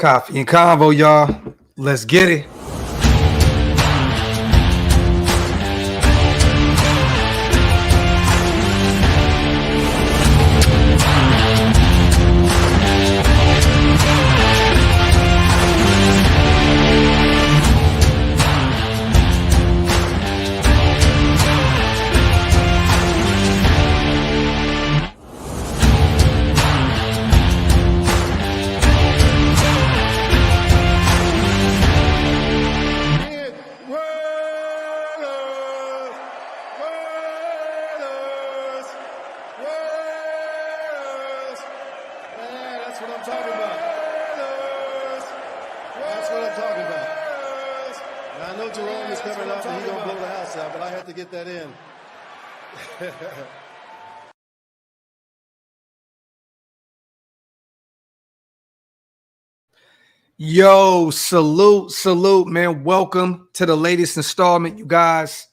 Coffee and Convo, y'all. Let's get it. Yo, salute, man. Welcome to the latest installment, you guys,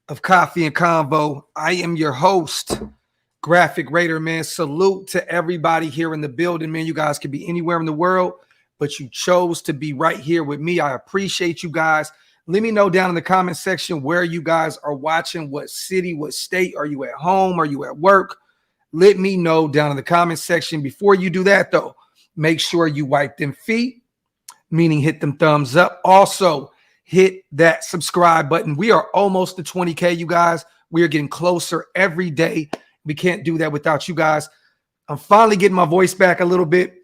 of Coffee and Convo. I am your host, Graphk Raider, man. Salute to everybody here in the building, man. You guys could be anywhere in the world, but you chose to be right here with me. I appreciate you guys. Let me know down in the comment section where you guys are watching, what city, what state. Are you at home? Are you at work? Let me know down in the comment section. Before you do that, though, make sure you wipe them feet, meaning hit them thumbs up. Also, hit that subscribe button. We are almost to 20K, you guys. We are getting closer every day. We can't do that without you guys. I'm finally getting my voice back a little bit.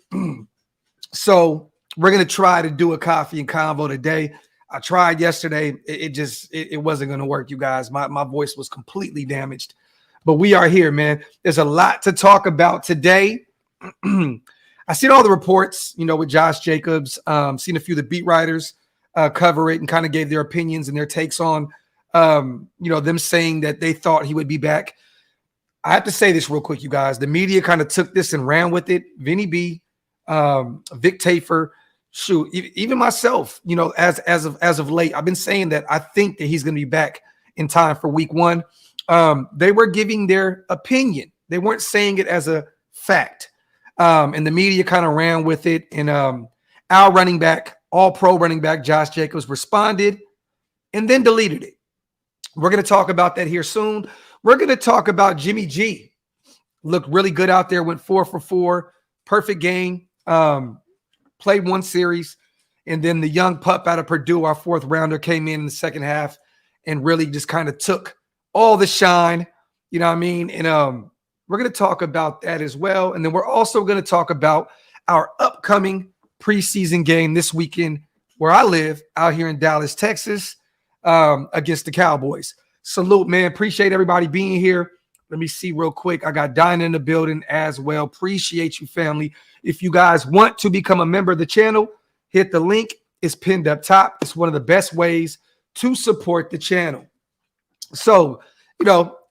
So we're going to try to do a Coffee and Convo today. I tried yesterday. It wasn't going to work, you guys. My voice was completely damaged. But we are here, man. There's a lot to talk about today. I seen all the reports, with Josh Jacobs, seen a few of the beat writers cover it and kind of gave their opinions and their takes on, them saying that they thought he would be back. I have to say this real quick, you guys. The media kind of took this and ran with it. Vinny B, Vic Tafer, even myself, as of late, I've been saying that I think that he's going to be back in time for week 1. They were giving their opinion. They weren't saying it as a fact. And the media kind of ran with it. And our running back, all-pro running back, Josh Jacobs, responded and then deleted it. We're going to talk about that here soon. We're going to talk about Jimmy G. Looked really good out there, went 4 for 4, perfect game, played 1 series. And then the young pup out of Purdue, our 4th rounder, came in the second half and really just kind of took all the shine, you know what I mean? And we're going to talk about that as well. And then we're also going to talk about our upcoming preseason game this weekend where I live out here in Dallas, Texas, against the Cowboys. Salute, man. Appreciate everybody being here. Let me see real quick. I got Dinah in the building as well. Appreciate you, family. If you guys want to become a member of the channel, hit the link. It's pinned up top. It's one of the best ways to support the channel. So,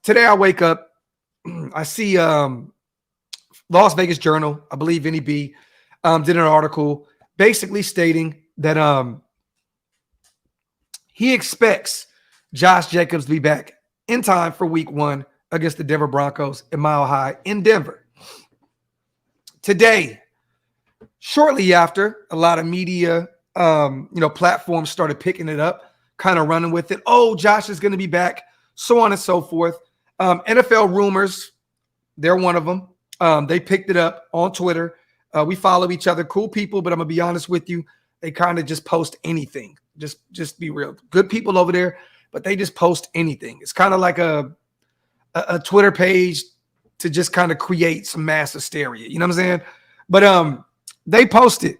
today I wake up, I see Las Vegas Journal, I believe Vinny B, did an article basically stating that he expects Josh Jacobs to be back in time for week 1 against the Denver Broncos at Mile High in Denver. Today, shortly after, a lot of media, platforms started picking it up, kind of running with it. Oh, Josh is going to be back, so on and so forth. NFL rumors, they're one of them. They picked it up on Twitter. We follow each other, cool people, but I'm going to be honest with you. They kind of just post anything. Just be real. Good people over there, but they just post anything. It's kind of like a Twitter page to just kind of create some mass hysteria. You know what I'm saying? But they posted,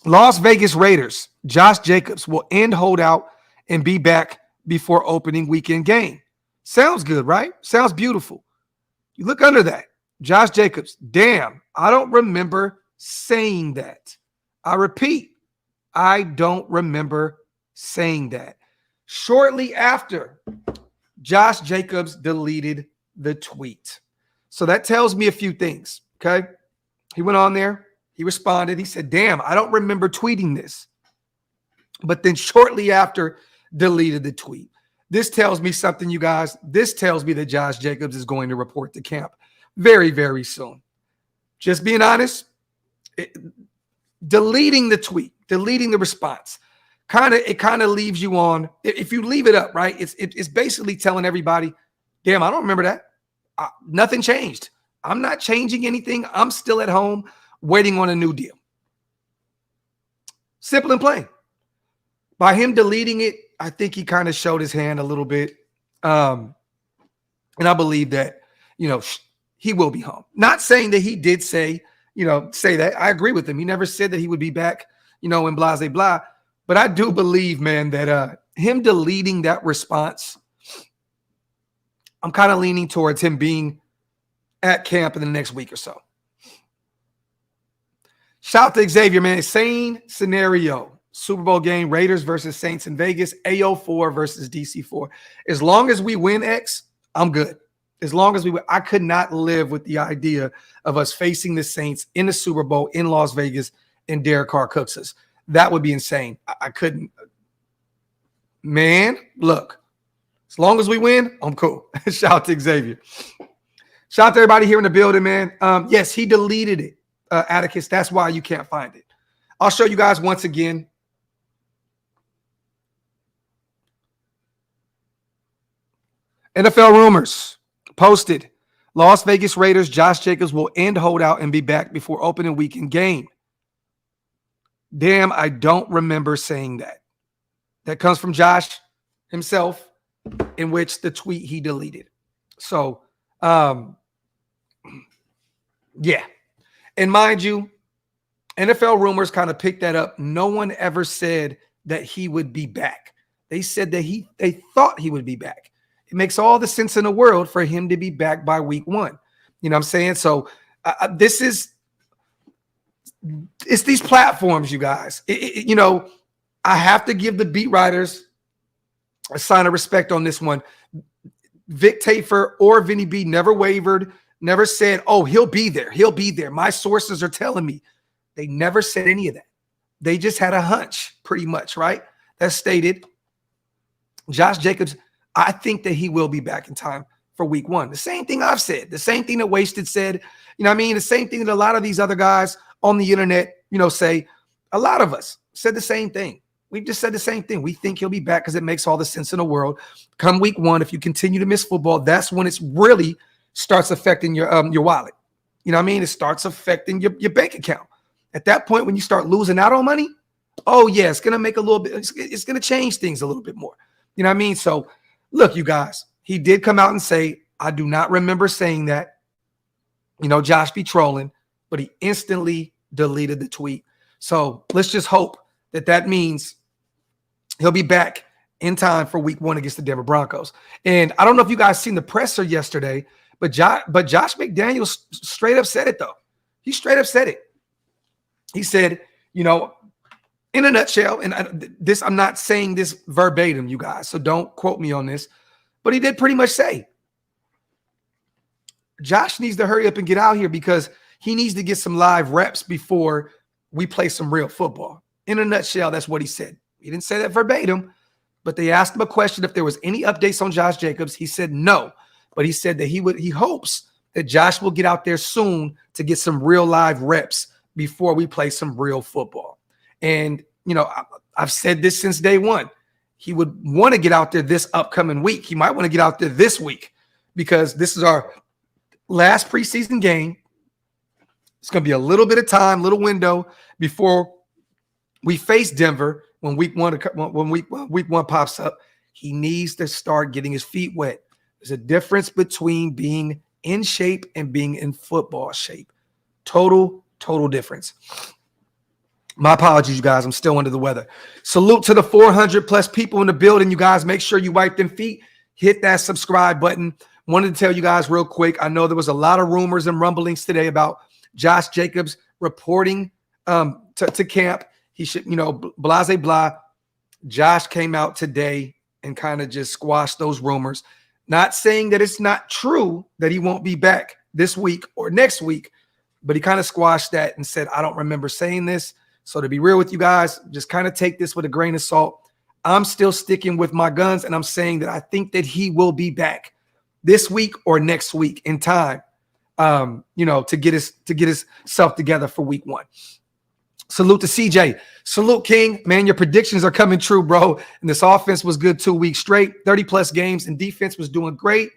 Las Vegas Raiders, Josh Jacobs will end holdout and be back before opening weekend game. Sounds good, right? Sounds beautiful. You look under that. Josh Jacobs, damn, I don't remember saying that. I repeat, I don't remember saying that. Shortly after, Josh Jacobs deleted the tweet. So that tells me a few things, okay? He went on there. He responded. He said, damn, I don't remember tweeting this. But then shortly after, deleted the tweet. This tells me something, you guys. This tells me that Josh Jacobs is going to report to camp very, very soon. Just being honest, deleting the tweet, deleting the response, it kind of leaves you on. If you leave it up, right, it's basically telling everybody, damn, I don't remember that. Nothing changed. I'm not changing anything. I'm still at home waiting on a new deal. Simple and plain. By him deleting it, I think he kind of showed his hand a little bit. And I believe that, he will be home. Not saying that he did say that. I agree with him. He never said that he would be back, in blah, blah, blah. But I do believe, man, that him deleting that response, I'm kind of leaning towards him being at camp in the next week or so. Shout out to Xavier, man. Same scenario. Super Bowl game, Raiders versus Saints in Vegas, AO4 versus DC4. As long as we win X, I'm good. As long as we win, I could not live with the idea of us facing the Saints in the Super Bowl in Las Vegas and Derek Carr cooks us. That would be insane. I couldn't. Man, look, as long as we win, I'm cool. Shout out to Xavier. Shout out to everybody here in the building, man. Yes, he deleted it, Atticus. That's why you can't find it. I'll show you guys once again. NFL rumors posted. Las Vegas Raiders, Josh Jacobs will end holdout and be back before opening weekend game. Damn, I don't remember saying that. That comes from Josh himself, in which the tweet he deleted. So, yeah. And mind you, NFL rumors kind of picked that up. No one ever said that he would be back. They said that they thought he would be back. It makes all the sense in the world for him to be back by week 1. You know what I'm saying? So it's these platforms, you guys. I have to give the beat writers a sign of respect on this one. Vic Tafer or Vinny B never wavered, never said, oh, he'll be there. He'll be there. My sources are telling me. They never said any of that. They just had a hunch, pretty much, right? That stated Josh Jacobs, I think that he will be back in time for week 1. The same thing I've said, the same thing that Wasted said, the same thing that a lot of these other guys on the internet, say. A lot of us said the same thing. We've just said the same thing. We think he'll be back because it makes all the sense in the world. Come week 1, if you continue to miss football, that's when it's really starts affecting your wallet. It starts affecting your bank account. At that point, when you start losing out on money, oh yeah, it's gonna make a little bit. It's gonna change things a little bit more. So, look, you guys, he did come out and say, I do not remember saying that. Josh be trolling, but he instantly deleted the tweet. So let's just hope that means he'll be back in time for week 1 against the Denver Broncos. And I don't know if you guys seen the presser yesterday, but Josh McDaniels straight up said it, though. He straight up said it. He said, in a nutshell, and I'm not saying this verbatim, you guys, so don't quote me on this, but he did pretty much say, Josh needs to hurry up and get out here because he needs to get some live reps before we play some real football. In a nutshell, that's what he said. He didn't say that verbatim, but they asked him a question if there was any updates on Josh Jacobs. He said no, but he said that he hopes that Josh will get out there soon to get some real live reps before we play some real football. And, I've said this since day one. He would want to get out there this upcoming week. He might want to get out there this week because this is our last preseason game. It's going to be a little bit of time, little window before we face Denver when week one pops up. He needs to start getting his feet wet. There's a difference between being in shape and being in football shape. Total difference. My apologies, you guys. I'm still under the weather. Salute to the 400 plus people in the building. You guys, make sure you wipe them feet. Hit that subscribe button. Wanted to tell you guys real quick. I know there was a lot of rumors and rumblings today about Josh Jacobs reporting to camp. He should, blase blah. Josh came out today and kind of just squashed those rumors. Not saying that it's not true that he won't be back this week or next week, but he kind of squashed that and said, I don't remember saying this. So to be real with you guys, just kind of take this with a grain of salt. I'm still sticking with my guns, and I'm saying that I think that he will be back this week or next week in time, to get himself together for week 1. Salute to CJ. Salute, King. Man, your predictions are coming true, bro. And this offense was good 2 weeks straight, 30-plus games, and defense was doing great.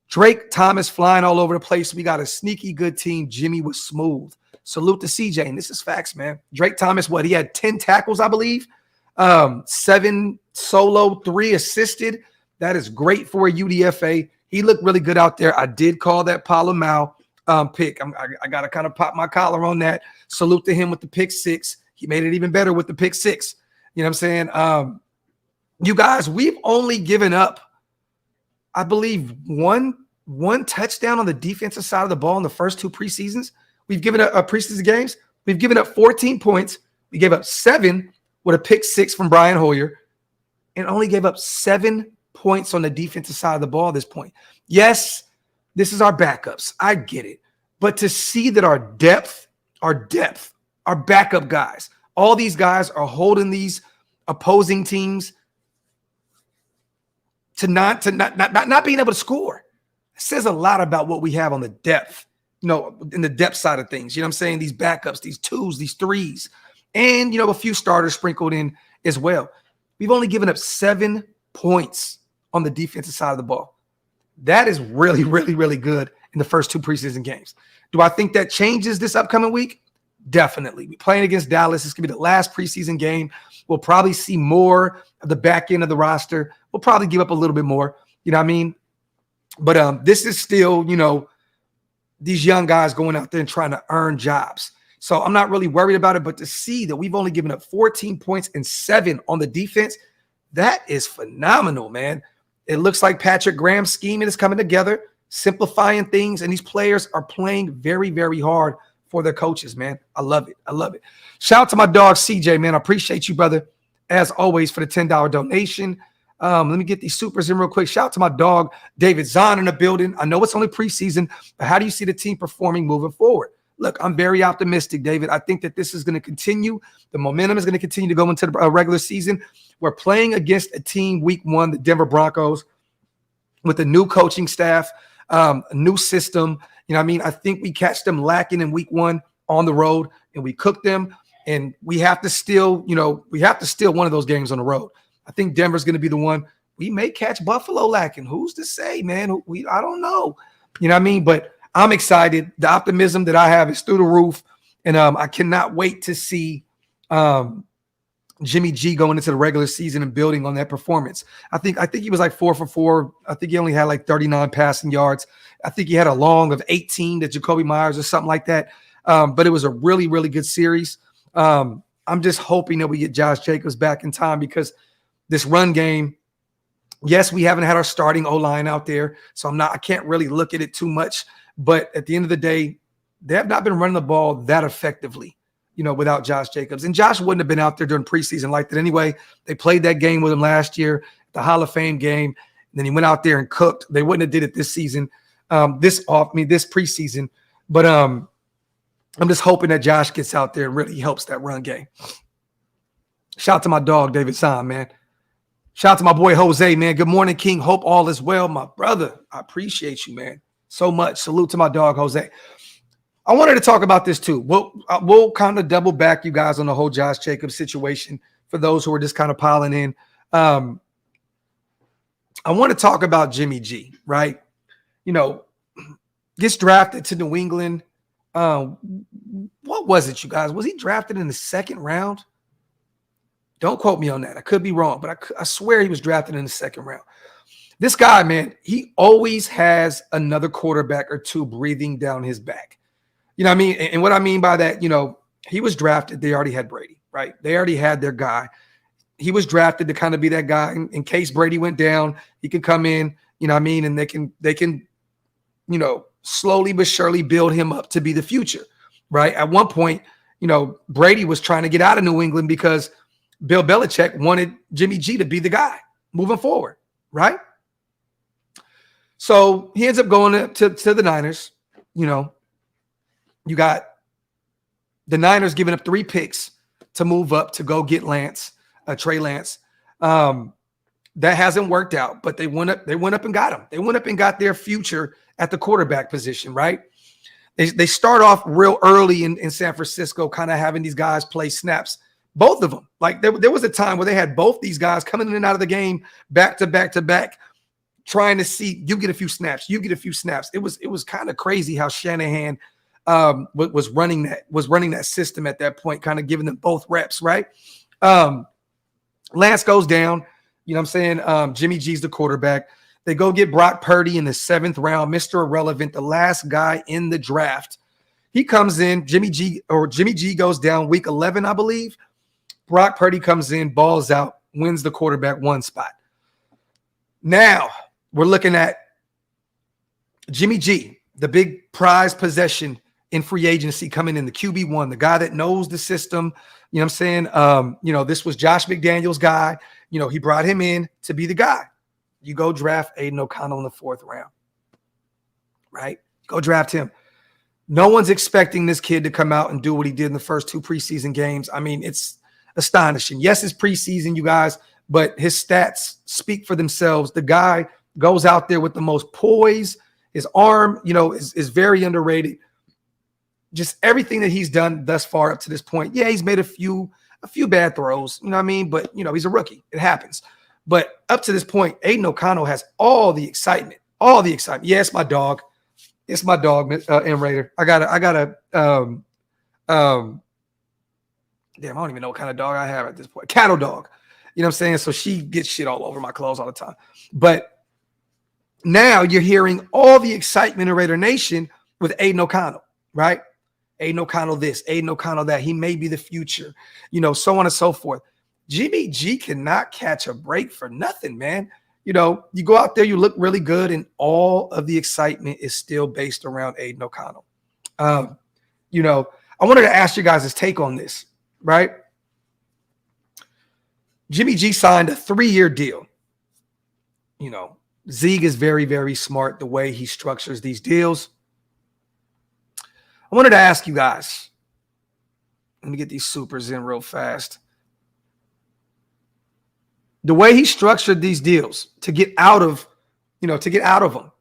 Drake Thomas flying all over the place. We got a sneaky good team. Jimmy was smooth. Salute to CJ. And this is facts, man. Drake Thomas, he had 10 tackles, I believe. 7 solo, 3 assisted. That is great for a UDFA. He looked really good out there. I did call that Palomau pick. I got to kind of pop my collar on that. Salute to him with the pick 6. He made it even better with the pick 6. You know what I'm saying? You guys, we've only given up, I believe, one touchdown on the defensive side of the ball in the first 2 preseasons. We've given up preseason games. We've given up 14 points. We gave up 7 with a pick 6 from Brian Hoyer, and only gave up 7 points on the defensive side of the ball at this point. Yes, this is our backups. I get it. But to see that our depth, our backup guys, all these guys are holding these opposing teams to not being able to score. It says a lot about what we have on the depth, in the depth side of things. You know what I'm saying? These backups, these 2s, these 3s, and, a few starters sprinkled in as well. We've only given up 7 points on the defensive side of the ball. That is really, really, really good in the first 2 preseason games. Do I think that changes this upcoming week? Definitely. We're playing against Dallas. It's going to be the last preseason game. We'll probably see more of the back end of the roster. We'll probably give up a little bit more. You know what I mean? But this is still, these young guys going out there and trying to earn jobs. So I'm not really worried about it. But to see that we've only given up 14 points and 7 on the defense, that is phenomenal, man. It looks like Patrick Graham's scheming is coming together, simplifying things, and these players are playing very, very hard for their coaches, man. I love it. I love it. Shout out to my dog, CJ, man. I appreciate you, brother, as always, for the $10 donation. Let me get these supers in real quick. Shout out to my dog, David Zahn, in the building. I know it's only preseason, but how do you see the team performing moving forward? Look, I'm very optimistic, David. I think that this is going to continue. The momentum is going to continue to go into the regular season. We're playing against a team week 1, the Denver Broncos, with a new coaching staff, a new system. You know what I mean? I think we catch them lacking in week 1 on the road, and we cook them, and we have to steal one of those games on the road. I think Denver's going to be the one. We may catch Buffalo lacking. Who's to say, man? I don't know. You know what I mean? But I'm excited. The optimism that I have is through the roof, and I cannot wait to see Jimmy G going into the regular season and building on that performance. I think he was like 4 for 4. I think he only had like 39 passing yards. I think he had a long of 18 to Jacoby Myers or something like that. But it was a really, really good series. I'm just hoping that we get Josh Jacobs back in time, because this run game, yes, we haven't had our starting O-line out there, so I can't really look at it too much. But at the end of the day, they have not been running the ball that effectively, without Josh Jacobs. And Josh wouldn't have been out there during preseason like that anyway. They played that game with him last year, the Hall of Fame game. And then he went out there and cooked. They wouldn't have did it this season, this preseason. But I'm just hoping that Josh gets out there and really helps that run game. Shout out to my dog, David Zahn, man. Shout out to my boy, Jose, man. Good morning, King. Hope all is well, my brother. I appreciate you, man, so much. Salute to my dog, Jose. I wanted to talk about this too. We'll kind of double back, you guys, on the whole Josh Jacobs situation for those who are just kind of piling in. I want to talk about Jimmy G, right? Gets drafted to New England. What was it, you guys? Was he drafted in the 2nd round? Don't quote me on that. I could be wrong, but I swear he was drafted in the 2nd round. This guy, man, he always has another quarterback or 2 breathing down his back. You know what I mean? And what I mean by that, he was drafted. They already had Brady, right? They already had their guy. He was drafted to kind of be that guy in case Brady went down. He could come in, you know what I mean? And they can, slowly but surely build him up to be the future, right? At one point, Brady was trying to get out of New England because Bill Belichick wanted Jimmy G to be the guy moving forward, right? So he ends up going to the Niners. You got the Niners giving up 3 picks to move up to go get Trey Lance. That hasn't worked out, but they went up and got him. They went up and got their future at the quarterback position, right? They start off real early in San Francisco, kind of having these guys play snaps. Both of them. Like there was a time where they had both these guys coming in and out of the game back to back to back, trying to see you get a few snaps, you get a few snaps. It was kind of crazy how Shanahan was running that system at that point, kind of giving them both reps, right? Lance goes down, you know what I'm saying? Jimmy G's the quarterback. They go get Brock Purdy in the 7th round, Mr. Irrelevant, the last guy in the draft. He comes in, Jimmy G goes down week 11, I believe. Brock Purdy comes in, balls out, wins the quarterback 1 spot. Now we're looking at Jimmy G, the big prize possession in free agency, coming in, the QB1, the guy that knows the system. You know what I'm saying? This was Josh McDaniels' guy. He brought him in to be the guy. You go draft Aiden O'Connell in the 4th round, right? Go draft him. No one's expecting this kid to come out and do what he did in the first 2 preseason games. I mean, it's astonishing. Yes, it's preseason, you guys, but his stats speak for themselves. The guy goes out there with the most poise. His arm, is very underrated. Just everything that he's done thus far up to this point. Yeah, he's made a few bad throws, you know what I mean? But, he's a rookie. It happens. But up to this point, Aiden O'Connell has all the excitement. Yeah, it's my dog. It's my dog, M Raider. I gotta damn, I don't even know what kind of dog I have at this point. Cattle dog. You know what I'm saying? So she gets shit all over my clothes all the time. But now you're hearing all the excitement in Raider Nation with Aiden O'Connell, right? Aiden O'Connell this, Aiden O'Connell that. He may be the future, so on and so forth. Jimmy G cannot catch a break for nothing, man. You go out there, you look really good, and all of the excitement is still based around Aiden O'Connell. I wanted to ask you guys' take on this, right? Jimmy G signed a 3-year deal. Zeke is very, very smart the way he structures these deals. I wanted to ask you guys. Let me get these supers in real fast. The way he structured these deals to get out of them.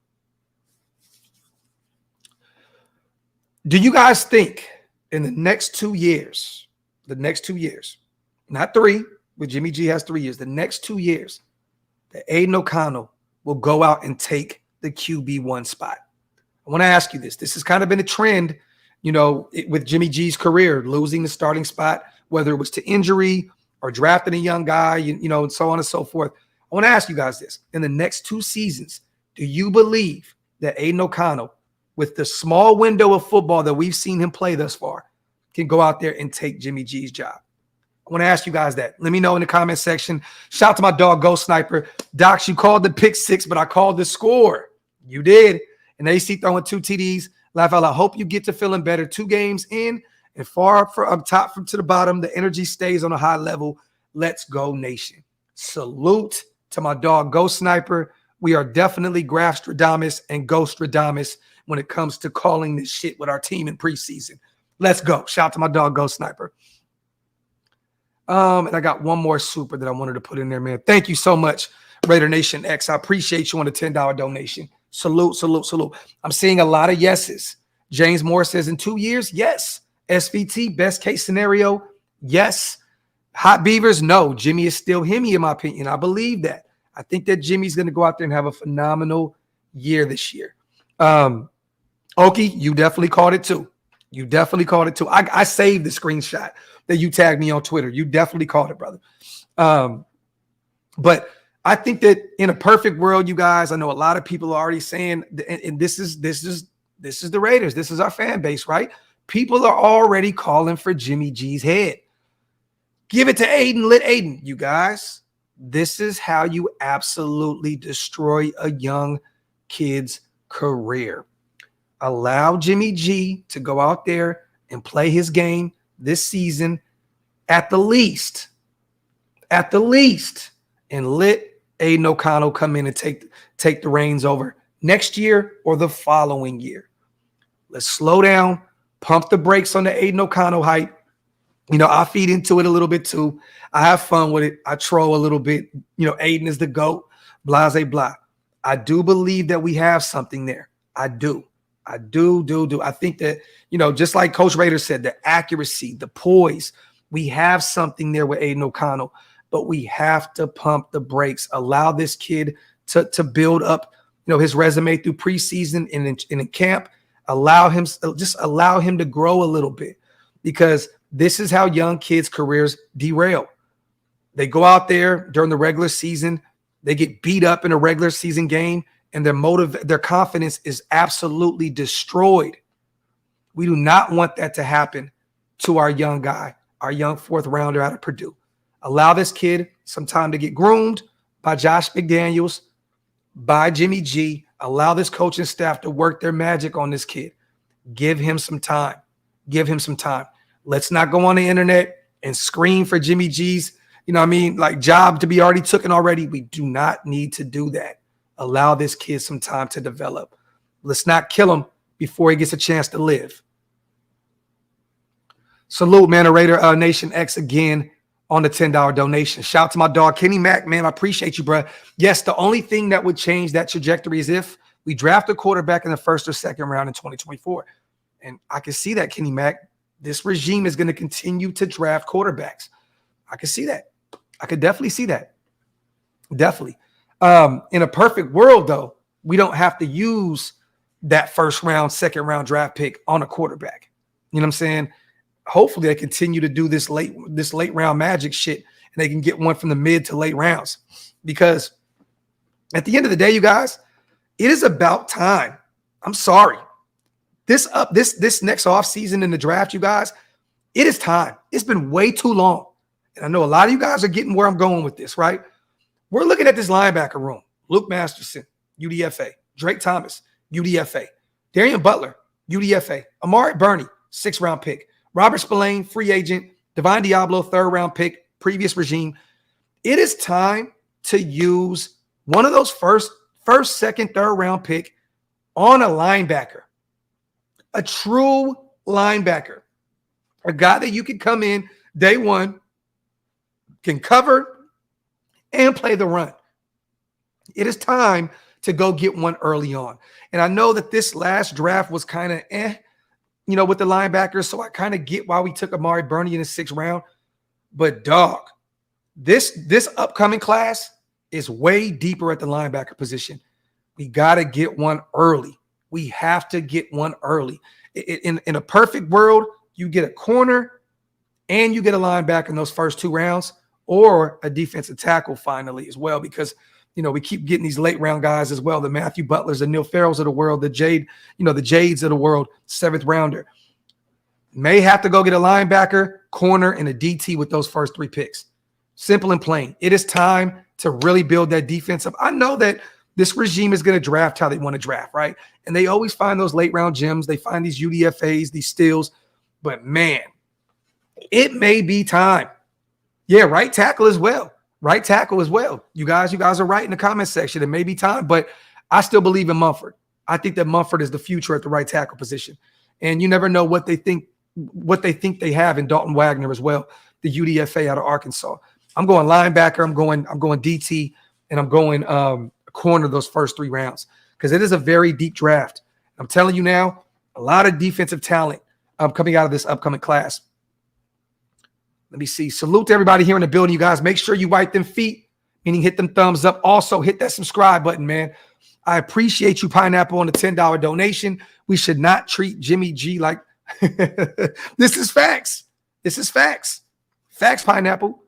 Do you guys think in the next 2 years, not 3, but Jimmy G has 3 years, the next 2 years, that Aiden O'Connell will go out and take the QB1 spot? I want to ask you this. This has kind of been a trend, with Jimmy G's career, losing the starting spot, whether it was to injury or drafting a young guy, and so on and so forth. I want to ask you guys this. In the next 2 seasons, do you believe that Aiden O'Connell, with the small window of football that we've seen him play thus far, can go out there and take Jimmy G's job? I want to ask you guys that. Let me know in the comment section. Shout out to my dog, Ghost Sniper. Docs, you called the pick 6, but I called the score. You did. And AC throwing 2 TDs. Laugh out loud. I hope you get to feeling better. 2 games in and far from top from to the bottom. The energy stays on a high level. Let's go, nation. Salute to my dog, Ghost Sniper. We are definitely Graphstradamus and Ghostradamus when it comes to calling this shit with our team in preseason. Let's go. Shout out to my dog, Ghost Sniper. And I got one more super that I wanted to put in there, man. Thank you so much, Raider Nation X. I appreciate you on the $10 donation. Salute, salute, salute. I'm seeing a lot of yeses. James Moore says in 2 years, yes. SVT, best case scenario, yes. Hot Beavers, no. Jimmy is still Himmy, in my opinion. I believe that. I think that Jimmy's going to go out there and have a phenomenal year this year. Okie, you definitely called it too. I saved the screenshot that you tagged me on Twitter. You definitely called it, brother. But I think that in a perfect world, you guys, I know a lot of people are already saying, and this is the Raiders. This is our fan base, right? People are already calling for Jimmy G's head. Give it to Aiden. Let Aiden. You guys, this is how you absolutely destroy a young kid's career. Allow Jimmy G to go out there and play his game this season at the least, and let Aiden O'Connell come in and take the reins over next year or the following year. Let's slow down, pump the brakes on the Aiden O'Connell hype. I feed into it a little bit too. I have fun with it. I troll a little bit. Aiden is the GOAT, blase blah. I do believe that we have something there. I do. I do. I think that, just like Coach Raider said, the accuracy, the poise, we have something there with Aiden O'Connell, but we have to pump the brakes, allow this kid to build up, his resume through preseason and in camp, allow him to grow a little bit, because this is how young kids' careers derail. They go out there during the regular season, they get beat up in a regular season game, and their confidence is absolutely destroyed. We do not want that to happen to our young guy, our young fourth rounder out of Purdue. Allow this kid some time to get groomed by Josh McDaniels, by Jimmy G. Allow this coaching staff to work their magic on this kid. Give him some time. Let's not go on the internet and scream for Jimmy G's, job to be already taken already. We do not need to do that. Allow this kid some time to develop. Let's not kill him before he gets a chance to live. Salute, man, Raider Nation X again on the $10 donation. Shout out to my dog, Kenny Mack, man. I appreciate you, bro. Yes, the only thing that would change that trajectory is if we draft a quarterback in the first or second round in 2024. And I can see that, Kenny Mack. This regime is going to continue to draft quarterbacks. I can see that. I could definitely see that. Definitely. In a perfect world, though, we don't have to use that first round, second round draft pick on a quarterback. You know what I'm saying? Hopefully they continue to do this late round magic shit, and they can get one from the mid to late rounds. Because at the end of the day, you guys, it is about time. I'm sorry. This next offseason in the draft, you guys, it is time. It's been way too long. And I know a lot of you guys are getting where I'm going with this, right? We're looking at this linebacker room. Luke Masterson, UDFA. Drake Thomas, UDFA. Darian Butler, UDFA. Amari Burney, 6th round pick. Robert Spillane, free agent. Divine Diablo, 3rd round pick, previous regime. It is time to use one of those first, second, 3rd round pick on a linebacker. A true linebacker. A guy that you can come in day one, can cover and play the run. It is time to go get one early on. And I know that this last draft was kind of with the linebackers, so I kind of get why we took Amari Burney in the 6th round. But dog, this upcoming class is way deeper at the linebacker position. We got to get one early. We have to get one early. In a perfect world, you get a corner and you get a linebacker in those first 2 rounds, or a defensive tackle finally as well, because we keep getting these late round guys as well, the Matthew Butlers, the Neil Farrells of the world, the Jades of the world, 7th rounder. May have to go get a linebacker, corner, and a DT with those first 3 picks. Simple and plain. It is time to really build that defense up. I know that this regime is going to draft how they want to draft, right? And they always find those late round gems. They find these UDFAs, these steals. But man, it may be time. Yeah, right tackle as well. You guys are right in the comment section. It may be time, but I still believe in Mumford. I think that Mumford is the future at the right tackle position. And you never know what they think they have in Dalton Wagner as well, the UDFA out of Arkansas. I'm going linebacker, I'm going DT, and I'm going corner those first 3 rounds, because it is a very deep draft. I'm telling you now, a lot of defensive talent coming out of this upcoming class. Let me see. Salute to everybody here in the building, you guys. Make sure you wipe them feet, meaning hit them thumbs up. Also, hit that subscribe button, man. I appreciate you, Pineapple, on the $10 donation. We should not treat Jimmy G like this is facts. This is facts. Facts, Pineapple.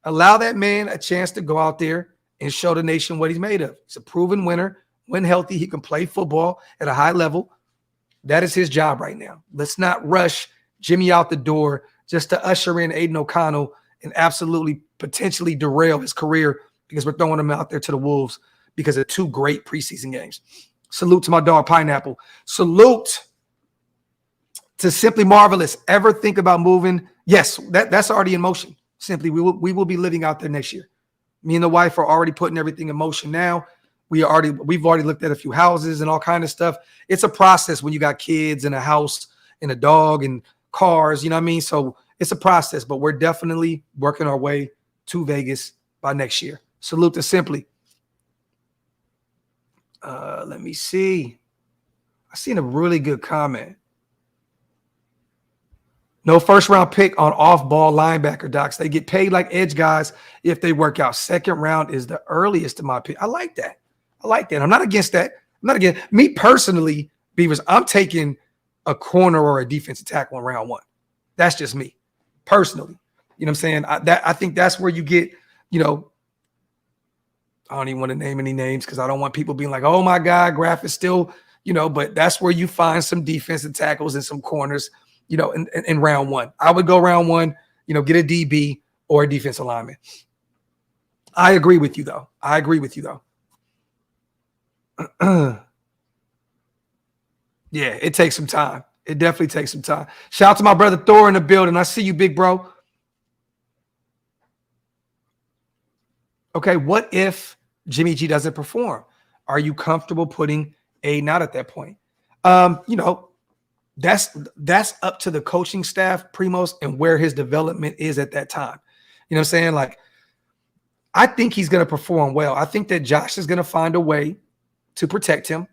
Allow that man a chance to go out there and show the nation what he's made of. He's a proven winner. When healthy, he can play football at a high level. That is his job right now. Let's not rush Jimmy out the door just to usher in Aiden O'Connell and absolutely potentially derail his career, because we're throwing him out there to the Wolves because of 2 great preseason games. Salute to my dog, Pineapple. Salute to Simply Marvelous. Ever think about moving? Yes, that's already in motion. Simply, we will be living out there next year. Me and the wife are already putting everything in motion now. We've already looked at a few houses and all kind of stuff. It's a process when you got kids and a house and a dog and cars, you know what I mean? So it's a process, but we're definitely working our way to Vegas by next year. Salute to Simply. Let me see. I seen a really good comment. No first-round pick on off-ball linebacker, docs. They get paid like edge guys if they work out. Second round is the earliest in my pick. I like that. I'm not against that. I'm not against me personally, Beavers. I'm taking a corner or a defensive tackle in round one. That's just me personally. You know what I'm saying? I think that's where you get, I don't even want to name any names because I don't want people being like, oh my God, Graphk is still, but that's where you find some defensive tackles and some corners, in round one. I would go round one, get a DB or a defensive lineman. I agree with you though. Yeah, it takes some time. It definitely takes some time. Shout out to my brother Thor in the building. I see you, big bro. Okay, what if Jimmy G doesn't perform? Are you comfortable putting Aiden out at that point? That's up to the coaching staff, Primos, and where his development is at that time. You know what I'm saying? Like, I think he's going to perform well. I think that Josh is going to find a way to protect him,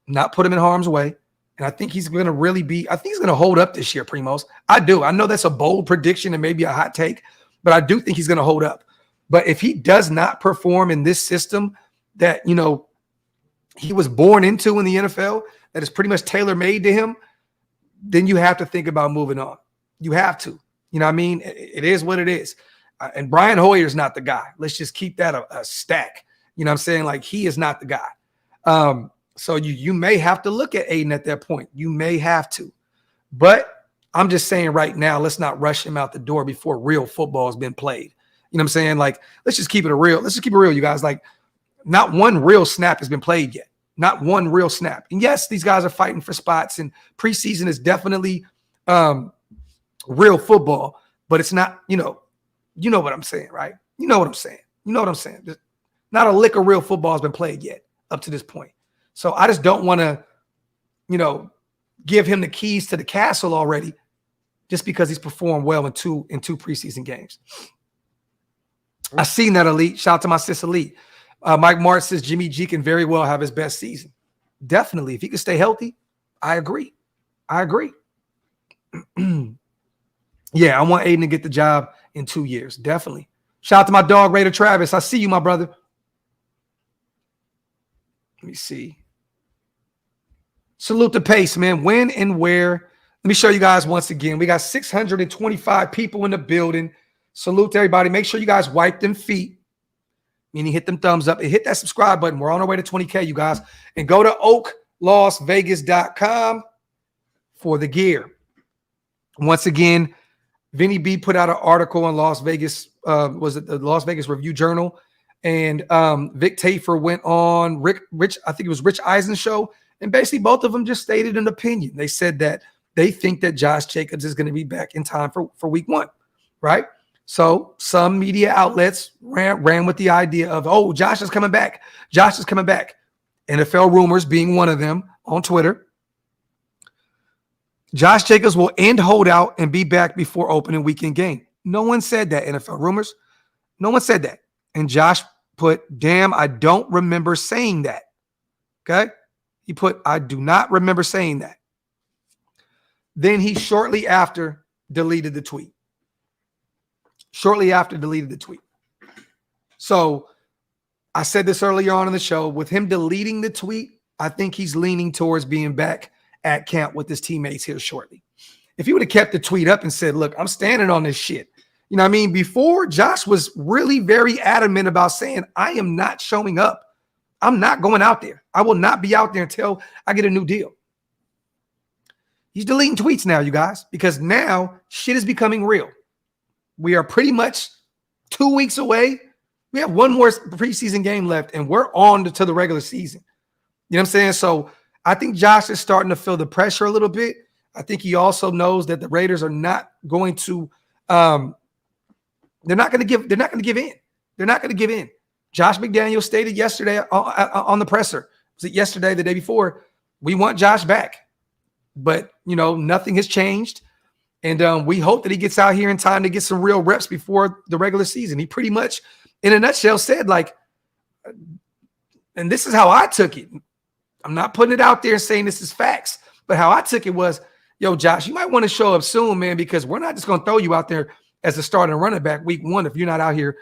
not put him in harm's way. And I think he's going to he's going to hold up this year, Primos. I do. I know that's a bold prediction and maybe a hot take, but I do think he's going to hold up. But if he does not perform in this system that, he was born into in the NFL, that is pretty much tailor-made to him, then you have to think about moving on. You have to. You know what I mean? It is what it is. And Brian Hoyer's not the guy. Let's just keep that a stack. You know what I'm saying? Like, he is not the guy. So you may have to look at Aiden at that point. You may have to. But I'm just saying right now, let's not rush him out the door before real football has been played. You know what I'm saying? Like, let's just keep it real. Let's just keep it real, you guys. Like, not one real snap has been played yet. Not one real snap. And yes, these guys are fighting for spots, and preseason is definitely real football, but it's not, you know what I'm saying, right? You know what I'm saying. Just not a lick of real football has been played yet up to this point. So I just don't want to, give him the keys to the castle already just because he's performed well in two preseason games. I seen that, Elite. Shout out to my sis Elite. Mike Martin says Jimmy G can very well have his best season. Definitely. If he can stay healthy, I agree. Yeah, I want Aiden to get the job in 2 years. Definitely. Shout out to my dog, Raider Travis. I see you, my brother. Let me see. Salute the pace, man. When and where? Let me show you guys once again. We got 625 people in the building. Salute to everybody. Make sure you guys wipe them feet, meaning hit them thumbs up and hit that subscribe button. We're on our way to 20K, you guys. And go to OakLosVegas.com for the gear. Once again, Vinny B put out an article on Las Vegas. Was it the Las Vegas Review Journal? And Vic Tafer went on Rich, I think it was Rich Eisen's show. And basically both of them just stated an opinion. They said that they think that Josh Jacobs is going to be back in time for week one, right? So some media outlets ran with the idea of, oh, Josh is coming back. Josh is coming back. NFL Rumors being one of them on Twitter. Josh Jacobs will end holdout and be back before opening weekend game. No one said that, NFL Rumors. No one said that. And Josh put, damn, I don't remember saying that. Okay? He put, I do not remember saying that. Then he shortly after deleted the tweet. So I said this earlier on in the show. With him deleting the tweet, I think he's leaning towards being back at camp with his teammates here shortly. If he would have kept the tweet up and said, look, I'm standing on this shit. You know what I mean? Before, Josh was really very adamant about saying, I am not showing up. I'm not going out there. I will not be out there until I get a new deal. He's deleting tweets now, you guys, because now shit is becoming real. We are pretty much 2 weeks away. We have one more preseason game left, and we're on to the regular season. You know what I'm saying? So I think Josh is starting to feel the pressure a little bit. I think he also knows that the Raiders are not going to they're not going to give in. They're not going to give in. Josh McDaniels stated yesterday on the presser, was it yesterday, the day before, we want Josh back. But, nothing has changed. And we hope that he gets out here in time to get some real reps before the regular season. He pretty much, in a nutshell, said, like, and this is how I took it. I'm not putting it out there saying this is facts, but how I took it was, yo, Josh, you might want to show up soon, man, because we're not just going to throw you out there as a starting running back week 1 if you're not out here,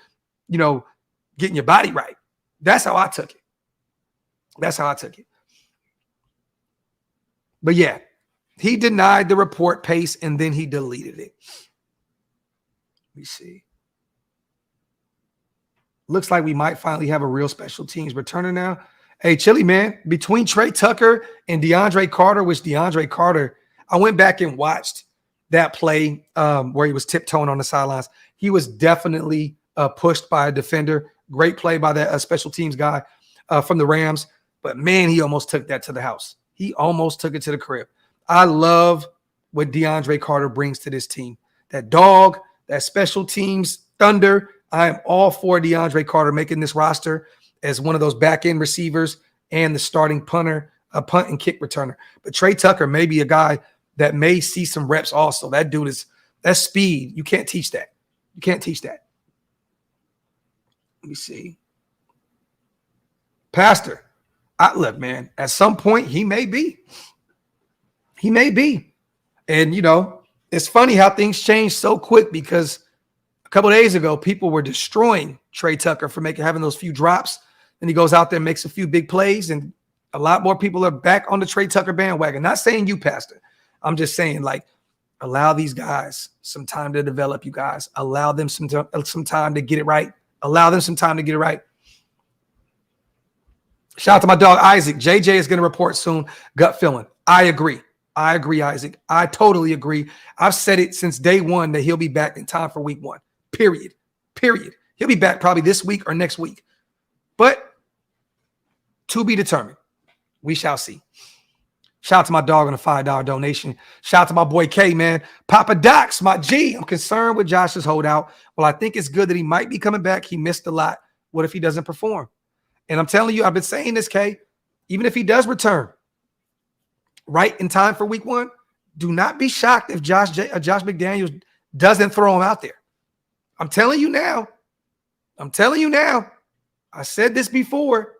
getting your body right. That's how I took it. But yeah, he denied the report, Pace, and then he deleted it. Let me see. Looks like we might finally have a real special teams returner now. Hey, Chili, man, between Trey Tucker and DeAndre Carter, which DeAndre Carter, I went back and watched that play where he was tiptoeing on the sidelines. He was definitely pushed by a defender. Great play by that special teams guy from the Rams. But, man, he almost took that to the house. He almost took it to the crib. I love what DeAndre Carter brings to this team. That dog, that special teams thunder. I am all for DeAndre Carter making this roster as one of those back-end receivers and the starting punter, a punt and kick returner. But Trey Tucker may be a guy that may see some reps also. That dude that's speed. You can't teach that. Let me see. Pastor, look, man, at some point he may be. And, it's funny how things change so quick because a couple of days ago, people were destroying Trey Tucker for having those few drops. Then he goes out there and makes a few big plays, and a lot more people are back on the Trey Tucker bandwagon. Not saying you, Pastor. I'm just saying, allow these guys some time to develop, you guys. Allow them some time to get it right. Shout out to my dog, Isaac. JJ is going to report soon. Gut feeling. I agree, Isaac. I totally agree. I've said it since day one that he'll be back in time for week 1. Period. He'll be back probably this week or next week. But to be determined. We shall see. Shout out to my dog on a $5 donation. Shout out to my boy K, man. Papa Docs, my G. I'm concerned with Josh's holdout. Well, I think it's good that he might be coming back. He missed a lot. What if he doesn't perform? And I'm telling you, I've been saying this, K. Even if he does return right in time for week 1, do not be shocked if Josh McDaniels doesn't throw him out there. I'm telling you now. I said this before.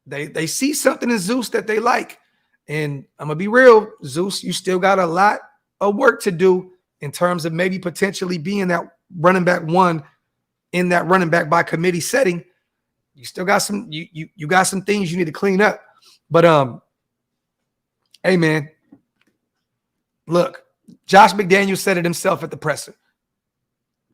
They see something in Zeus that they like. And I'm going to be real, Zeus, you still got a lot of work to do in terms of maybe potentially being that running back 1 in that running back by committee setting. You still got you got some things you need to clean up. But hey, man, look, Josh McDaniels said it himself at the presser.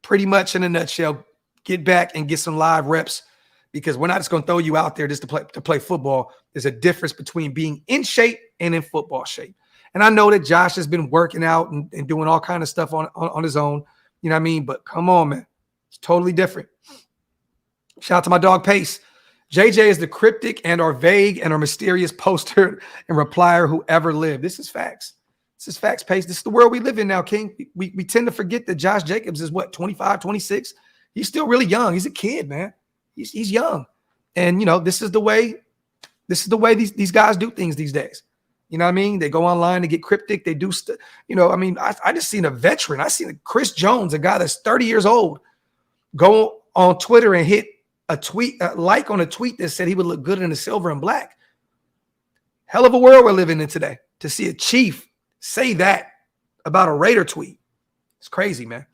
Pretty much in a nutshell, get back and get some live reps. Because we're not just going to throw you out there just to play football. There's a difference between being in shape and in football shape. And I know that Josh has been working out and doing all kind of stuff on his own. You know what I mean? But come on, man. It's totally different. Shout out to my dog Pace. JJ is the cryptic and our vague and our mysterious poster and replier who ever lived. This is facts. Pace. This is the world we live in now, King. We tend to forget that Josh Jacobs is 25, 26. He's still really young. He's a kid, man. He's young. And, this is the way these guys do things these days. You know what I mean? They go online, they get cryptic, they do stuff. I just seen a veteran. I seen Chris Jones, a guy that's 30 years old, go on Twitter and hit a like on a tweet that said he would look good in the silver and black. Hell of a world we're living in today to see a chief say that about a Raider tweet. It's crazy, man.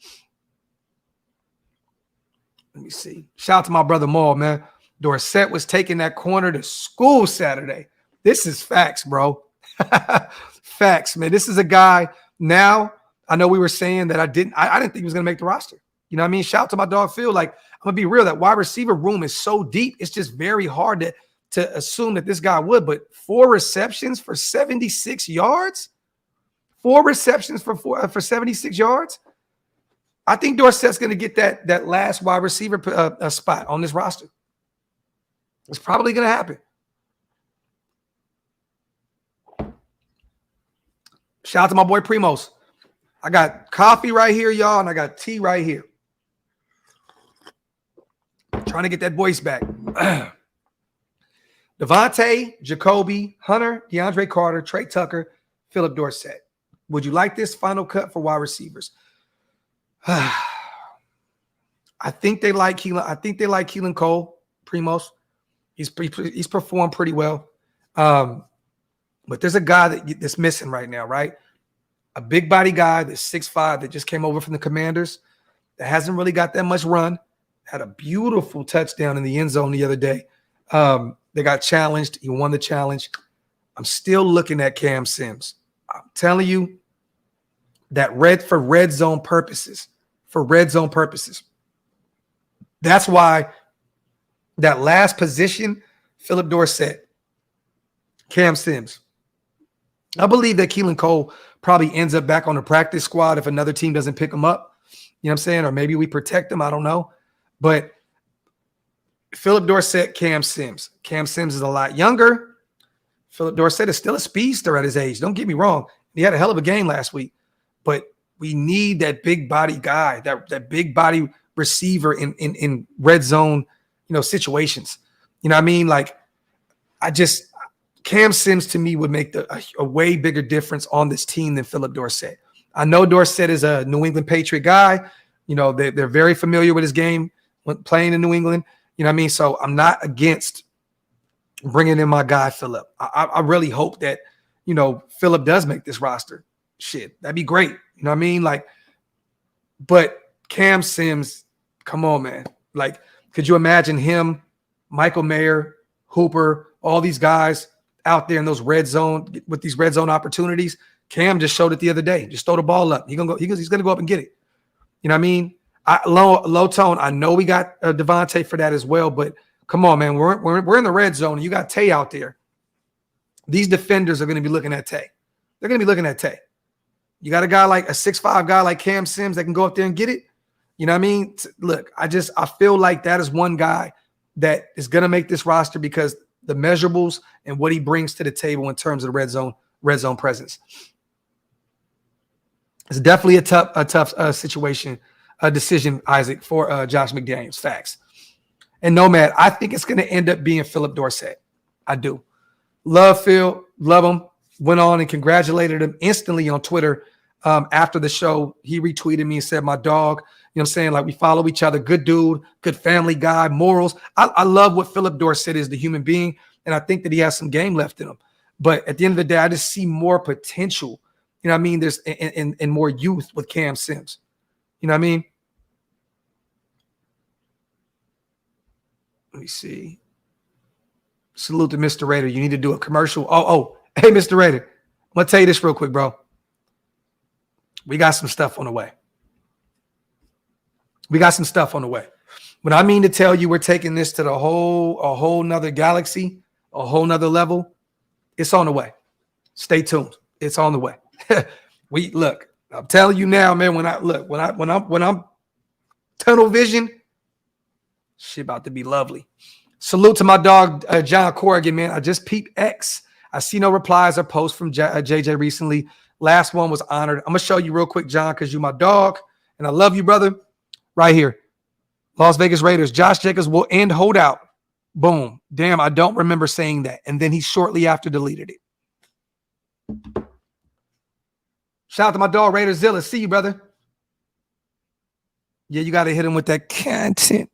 Let me see. Shout out to my brother Maul, man. Dorsett was taking that corner to school Saturday. This is facts, bro. Facts, man. This is a guy now. I know we were saying that I didn't think he was going to make the roster. You know what I mean? Shout out to my dog Phil. I'm going to be real. That wide receiver room is so deep. It's just very hard to assume that this guy would. But 4 receptions for 76 yards? 4 receptions for 76 yards? I think Dorsett's going to get that last wide receiver spot on this roster. It's probably going to happen. Shout out to my boy Primos. I got coffee right here, y'all, and I got tea right here. Trying to get that voice back. Devontae, Jacoby, Hunter, DeAndre Carter, Trey Tucker, Philip Dorsett. Would you like this final cut for wide receivers? I think they like Keelan Cole, Primos. He's performed pretty well. But there's a guy that's missing right now, right? A big body guy that's 6'5", that just came over from the Commanders, that hasn't really got that much run, had a beautiful touchdown in the end zone the other day. They got challenged. He won the challenge. I'm still looking at Cam Sims. I'm telling you that for red zone purposes. That's why that last position, Philip Dorsett, Cam Sims. I believe that Keelan Cole probably ends up back on the practice squad if another team doesn't pick him up. You know what I'm saying? Or maybe we protect him. I don't know. But Philip Dorsett, Cam Sims. Cam Sims is a lot younger. Philip Dorsett is still a speedster at his age. Don't get me wrong. He had a hell of a game last week. But we need that big body guy, that big body receiver in red zone, situations. You know what I mean? Like, Cam Sims to me would make a way bigger difference on this team than Philip Dorsett. I know Dorsett is a New England Patriot guy. They're very familiar with his game when playing in New England. You know what I mean? So I'm not against bringing in my guy, Philip. I really hope that, Philip does make this roster. Shit, that'd be great. You know what I mean? Like, but Cam Sims, come on, man. Like, could you imagine him, Michael Mayer, Hooper, all these guys out there in those red zone with these red zone opportunities? Cam just showed it the other day. Just throw the ball up. He's gonna go up and get it. You know what I mean? Low tone. I know we got Devontae for that as well, but come on, man. We're in the red zone, and you got Tay out there. These defenders are going to be looking at Tay. They're going to be looking at Tay. You got a guy like a 6'5" guy like Cam Sims that can go up there and get it. You know what I mean? Look, I feel like that is one guy that is going to make this roster because the measurables and what he brings to the table in terms of the red zone presence. It's definitely a tough situation, a decision, Isaac, for Josh McDaniels. Facts. And Nomad, I think it's going to end up being Philip Dorsett. I do. Love Phil. Love him. Went on and congratulated him instantly on Twitter after the show. He retweeted me and said, my dog, you know what I'm saying? Like, we follow each other. Good dude, good family guy, morals. I love what Philip Dorsett is, the human being, and I think that he has some game left in him. But at the end of the day, I just see more potential. You know what I mean? There's and more youth with Cam Sims. You know what I mean? Let me see. Salute to Mr. Raider. You need to do a commercial. Oh, hey, Mr. Raider. I'm going to tell you this real quick, bro. We got some stuff on the way. When I mean to tell you we're taking this to a whole nother galaxy, a whole nother level, it's on the way. Stay tuned. It's on the way. Look, I'm telling you now, man, when I'm tunnel vision, shit about to be lovely. Salute to my dog, John Corrigan, man. I just peeped X. I see no replies or posts from JJ recently. Last one was honored. I'm going to show you real quick, John, because you're my dog, and I love you, brother. Right here. Las Vegas Raiders. Josh Jacobs will end holdout. Boom. Damn, I don't remember saying that. And then he shortly after deleted it. Shout out to my dog, Raiderzilla. See you, brother. Yeah, you got to hit him with that content.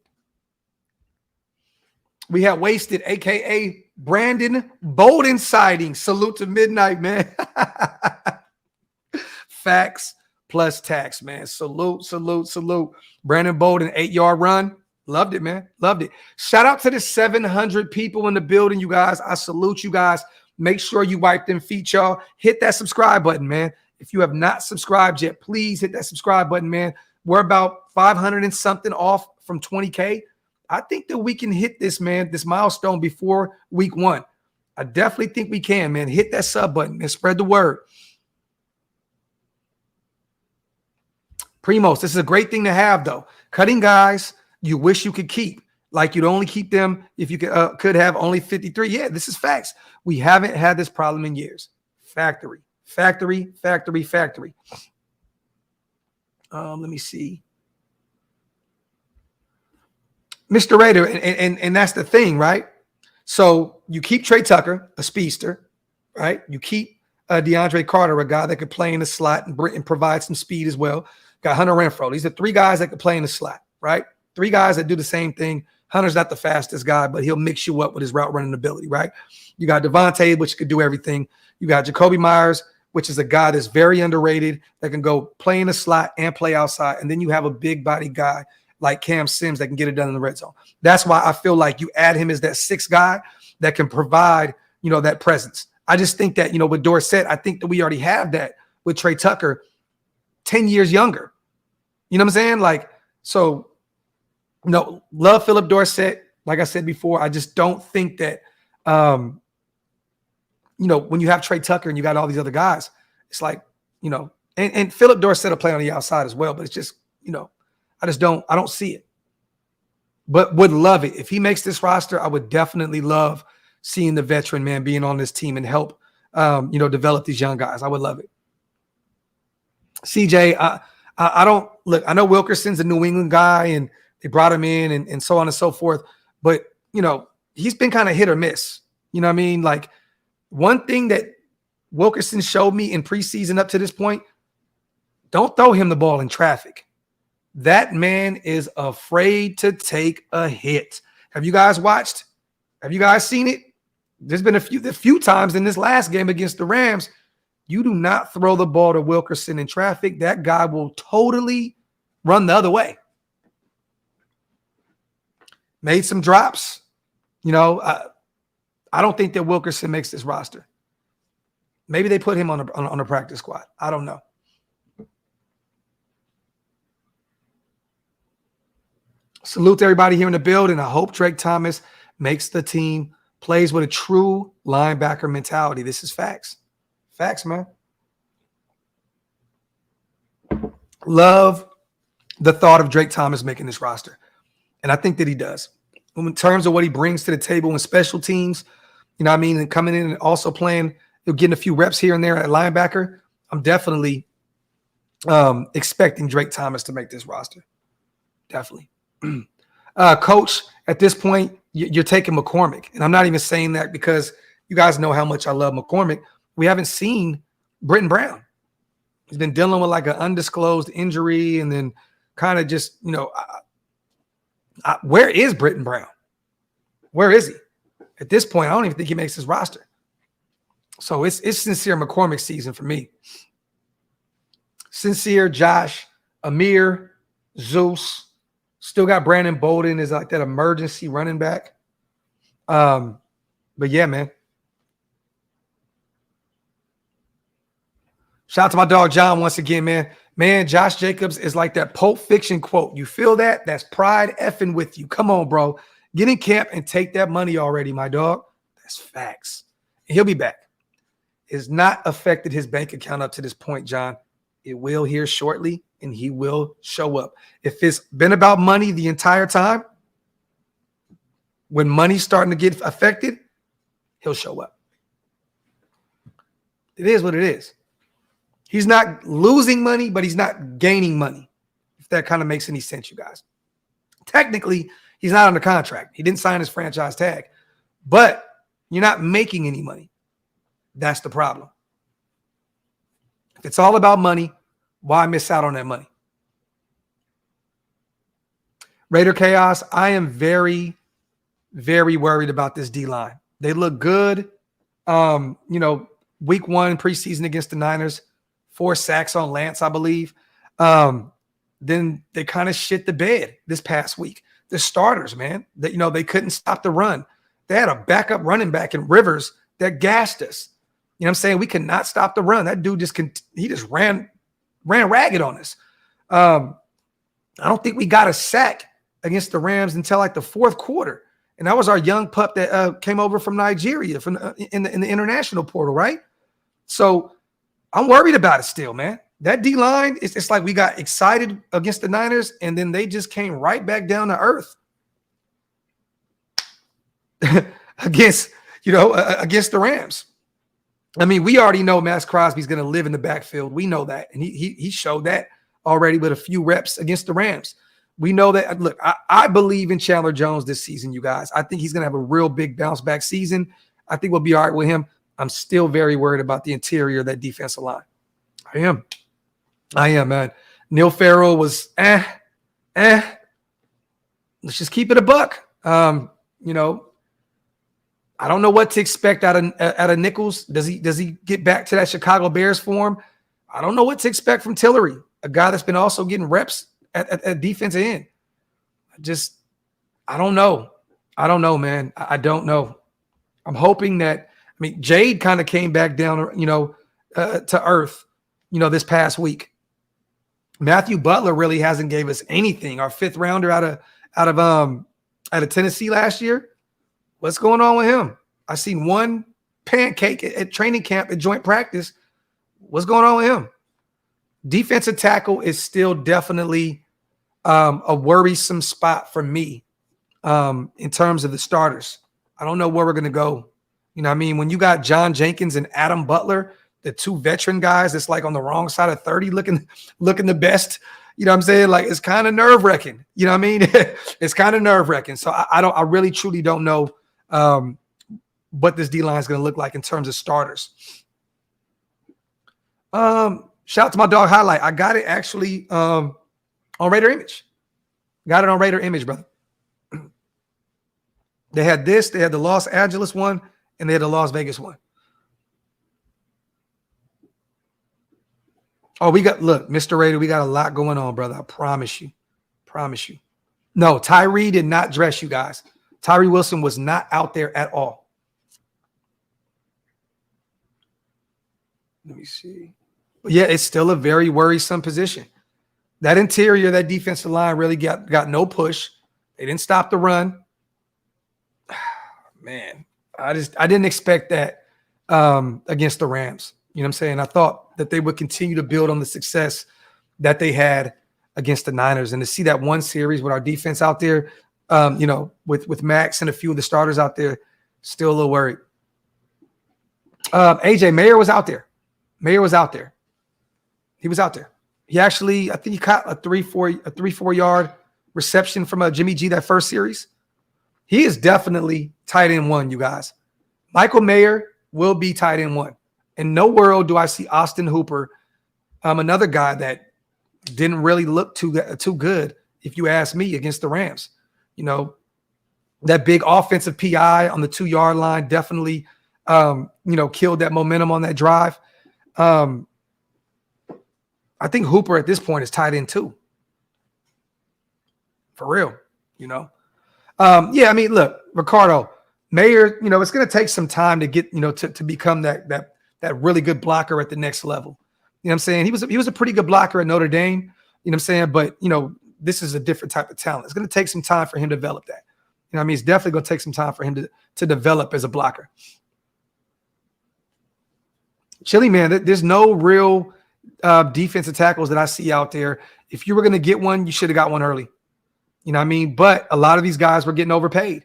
We have Wasted, a.k.a. Brandon Bolden sighting. Salute to midnight, man. Facts plus tax, man. Salute. Brandon Bolden, 8-yard run. Loved it, man. Loved it. Shout out to the 700 people in the building, you guys. I salute you guys. Make sure you wipe them feet, y'all. Hit that subscribe button, man. If you have not subscribed yet, please hit that subscribe button, man. We're about 500 and something off from 20K. I think that we can hit this, man, this milestone before week 1. I definitely think we can, man. Hit that sub button and spread the word. Primos, this is a great thing to have, though. Cutting guys you wish you could keep. Like you'd only keep them if you could have only 53. Yeah, this is facts. We haven't had this problem in years. Factory. Let me see. Mr. Raider, and that's the thing, right? So you keep Trey Tucker, a speedster, right? You keep DeAndre Carter, a guy that could play in the slot and provide some speed as well. Got Hunter Renfrow. These are 3 guys that could play in the slot, right? 3 guys that do the same thing Hunter's not the fastest guy, but he'll mix you up with his route running ability, right? You got Devontae, which could do everything. You got Jacoby Myers, which is a guy that's very underrated that can go play in the slot and play outside. And then you have a big body guy like Cam Sims that can get it done in the red zone. That's why I feel like you add him as that sixth guy that can provide, that presence. I just think that, with Dorsett, I think that we already have that with Trey Tucker 10 years younger. You know what I'm saying? Like, so, love Philip Dorsett. Like I said before, I just don't think that, when you have Trey Tucker and you got all these other guys, it's like, and Philip Dorsett will play on the outside as well, but it's just, I don't see it. But would love it. If he makes this roster, I would definitely love seeing the veteran man being on this team and help, develop these young guys. I would love it. CJ, I don't look. I know Wilkerson's a New England guy, and they brought him in, and so on and so forth. But he's been kind of hit or miss. You know what I mean? Like one thing that Wilkerson showed me in preseason up to this point: don't throw him the ball in traffic. That man is afraid to take a hit. Have you guys watched? Have you guys seen it? There's been a few times in this last game against the Rams. You do not throw the ball to Wilkerson in traffic. That guy will totally run the other way. Made some drops. I don't think that Wilkerson makes this roster. Maybe they put him on a practice squad. I don't know. Salute to everybody here in the building. I hope Drake Thomas makes the team, plays with a true linebacker mentality. This is facts. Facts, man. Love the thought of Drake Thomas making this roster. And I think that he does. In terms of what he brings to the table in special teams, and coming in and also playing, getting a few reps here and there at linebacker, I'm definitely expecting Drake Thomas to make this roster. Definitely. Coach, at this point, you're taking McCormick. And I'm not even saying that because you guys know how much I love McCormick. We haven't seen Britton Brown. He's been dealing with like an undisclosed injury, and then kind of just, where is Britton Brown? Where is he? At this point, I don't even think he makes his roster. So it's Sincere McCormick season for me. Sincere, Josh, Amir, Zeus. Still got Brandon Bolden as like that emergency running back. But yeah, man. Shout out to my dog John once again, man. Man, Josh Jacobs is like that Pulp Fiction quote. You feel that? That's pride effing with you. Come on, bro. Get in camp and take that money already, my dog. That's facts. And he'll be back. It's not affected his bank account up to this point, John. It will here shortly, and he will show up. If it's been about money the entire time, when money's starting to get affected, he'll show up. It is what it is. He's not losing money, but he's not gaining money, if that kind of makes any sense, you guys. Technically, he's not under contract. He didn't sign his franchise tag, but you're not making any money. That's the problem. If it's all about money, why miss out on that money? Raider Chaos, I am very, very worried about this D-line. They look good. Week 1 preseason against the Niners, 4 sacks on Lance, I believe. Then they kind of shit the bed this past week. The starters, man, that they couldn't stop the run. They had a backup running back in Rivers that gassed us. You know what I'm saying? We could not stop the run. That dude just ran ragged on us. I don't think we got a sack against the Rams until like the 4th quarter. And that was our young pup that came over from Nigeria in the international portal, right? So I'm worried about it still, man. That D-line, it's like we got excited against the Niners, and then they just came right back down to earth against the Rams. I mean, we already know Max Crosby's going to live in the backfield. We know that, and he showed that already with a few reps against the Rams. We know that. Look, I believe in Chandler Jones this season, you guys. I think he's going to have a real big bounce-back season. I think we'll be all right with him. I'm still very worried about the interior of that defensive line. I am, man. Neil Farrell was Let's just keep it a buck. You know, I don't know what to expect out of Nichols. Does he get back to that Chicago Bears form? I don't know what to expect from Tillery, a guy that's been also getting reps at defensive end. I don't know. I don't know, man. I don't know. I'm hoping that, I mean, Jade kind of came back down, to earth, this past week. Matthew Butler really hasn't gave us anything. Our 5th rounder out of Tennessee last year. What's going on with him? I seen one pancake at training camp at joint practice. What's going on with him? Defensive tackle is still definitely a worrisome spot for me in terms of the starters. I don't know where we're going to go. You know what I mean? When you got John Jenkins and Adam Butler, the 2 veteran guys that's like on the wrong side of 30 looking the best, you know what I'm saying? Like, it's kind of nerve-wracking. You know what I mean? It's kind of nerve-wracking. So I really truly don't know what this D-line is going to look like in terms of starters. Shout out to my dog Highlight. I got it actually on Raider Image. Got it on Raider Image, brother. They had this. They had the Los Angeles one, and they had the Las Vegas one. Oh, look, Mr. Raider, we got a lot going on, brother. I promise you. Promise you. No, Tyree did not dress you guys. Tyree Wilson was not out there at all. Let me see. But yeah, it's still a very worrisome position. That interior, that defensive line really got no push. They didn't stop the run. Man, I didn't expect that against the Rams. You know what I'm saying? I thought that they would continue to build on the success that they had against the Niners. And to see that one series with our defense out there, with Max and a few of the starters out there, still a little worried. AJ Mayer was out there. Mayer was out there. He was out there. He actually, I think he caught a 3-4 yard reception from Jimmy G that first series. He is definitely tight end 1, you guys. Michael Mayer will be tight end 1. In no world do I see Austin Hooper, another guy that didn't really look too good, if you ask me, against the Rams. You know, that big offensive PI on the 2-yard line definitely, killed that momentum on that drive. I think Hooper at this point is tight end 2. For real, Yeah, I mean, look, Ricardo, Mayer, it's going to take some time to get, to become that really good blocker at the next level. You know what I'm saying? He was a pretty good blocker at Notre Dame, you know what I'm saying? But, this is a different type of talent. It's going to take some time for him to develop that. You know what I mean? It's definitely going to take some time for him to develop as a blocker. Chili, man, there's no real defensive tackles that I see out there. If you were going to get one, you should have got one early. You know what I mean? But a lot of these guys were getting overpaid.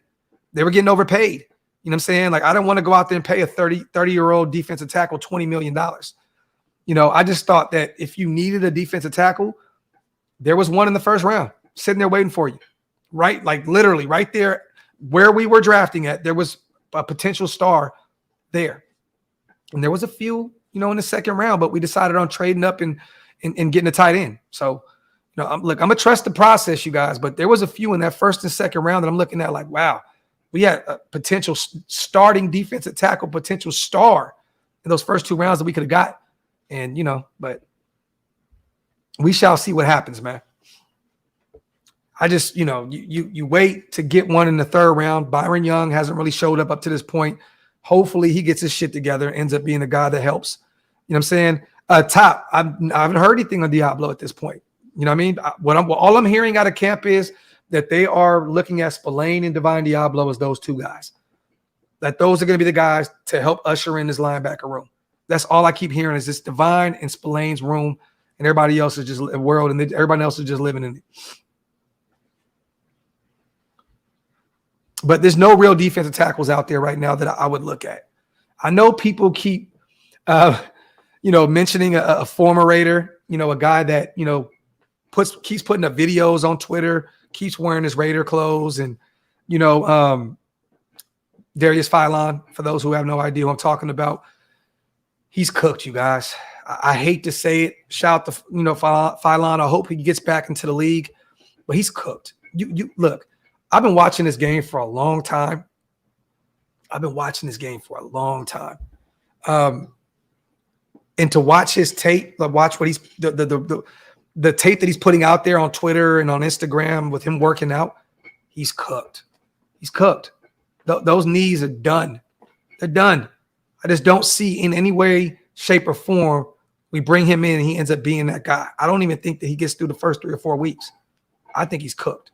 They were getting overpaid. You know what I'm saying? Like, I don't want to go out there and pay a 30-year-old defensive tackle $20 million. I just thought that if you needed a defensive tackle, there was one in the first round sitting there waiting for you. Right? Like, literally right there where we were drafting at, there was a potential star there. And there was a few, in the second round, but we decided on trading up and getting a tight end. So, I'm going to trust the process, you guys, but there was a few in that first and second round that I'm looking at like, wow, we had a potential starting defensive tackle, potential star in those first 2 rounds that we could have got. And, but we shall see what happens, man. I just, you wait to get one in the 3rd round. Byron Young hasn't really showed up to this point. Hopefully he gets his shit together and ends up being the guy that helps. You know what I'm saying? Top, I haven't heard anything on Diablo at this point. You know what I mean? All I'm hearing out of camp is that they are looking at Spillane and Divine Diablo as those 2 guys. That those are going to be the guys to help usher in this linebacker room. That's all I keep hearing is this Divine and Spillane's room, and everybody else is just a world, and everybody else is just living in it. But there's no real defensive tackles out there right now that I would look at. I know people keep, mentioning a former Raider, a guy that, keeps putting up videos on Twitter, keeps wearing his Raider clothes, and Darius Philon, for those who have no idea what I'm talking about, he's cooked, you guys. I hate to say it. Shout out to Philon. I hope he gets back into the league, but he's cooked. You look, I've been watching this game for a long time. And to watch his tape, watch what he's the tape that he's putting out there on Twitter and on Instagram with him working out, he's cooked. He's cooked. Those knees are done. They're done. I just don't see in any way, shape, or form we bring him in and he ends up being that guy. I don't even think that he gets through the first 3 or 4 weeks. I think he's cooked.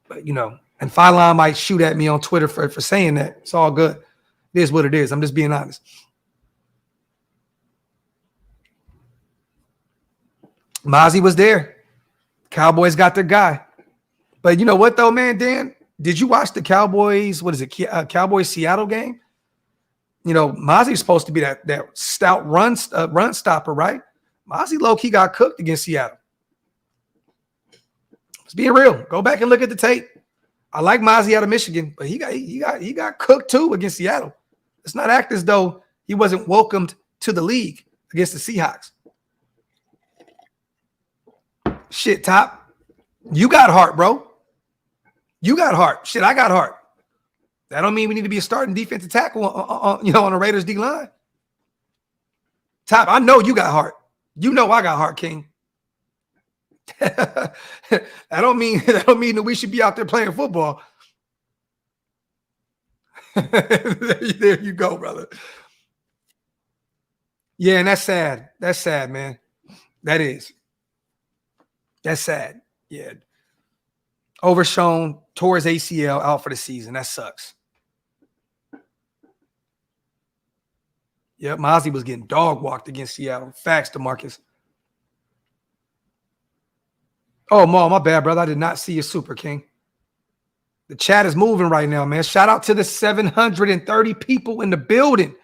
But, and Phylon might shoot at me on Twitter for saying that. It's all good. It is what it is. I'm just being honest. Mozzie was there. Cowboys got their guy. But you know what, though, man, Dan? Did you watch the Cowboys, Cowboys Seattle game? Mozzie's supposed to be that stout run stopper, right? Mozzie low-key got cooked against Seattle. Let's be real. Go back and look at the tape. I like Mozzie out of Michigan, but he got cooked too against Seattle. Let's not act as though he wasn't welcomed to the league against the Seahawks. Shit, Top. You got heart, bro. You got heart. Shit, I got heart. That don't mean we need to be a starting defensive tackle on the Raiders D line. Top, I know you got heart. You know I got heart, King. that don't mean that we should be out there playing football. there you go, brother. Yeah, and that's sad. That's sad, man. That is. That's sad. Yeah. Overshown, tore his ACL, out for the season. That sucks. Yep, Mozzie was getting dog walked against Seattle. Facts, DeMarcus. Oh, Maul, my bad, brother. I did not see your super, King. The chat is moving right now, man. Shout out to the 730 people in the building.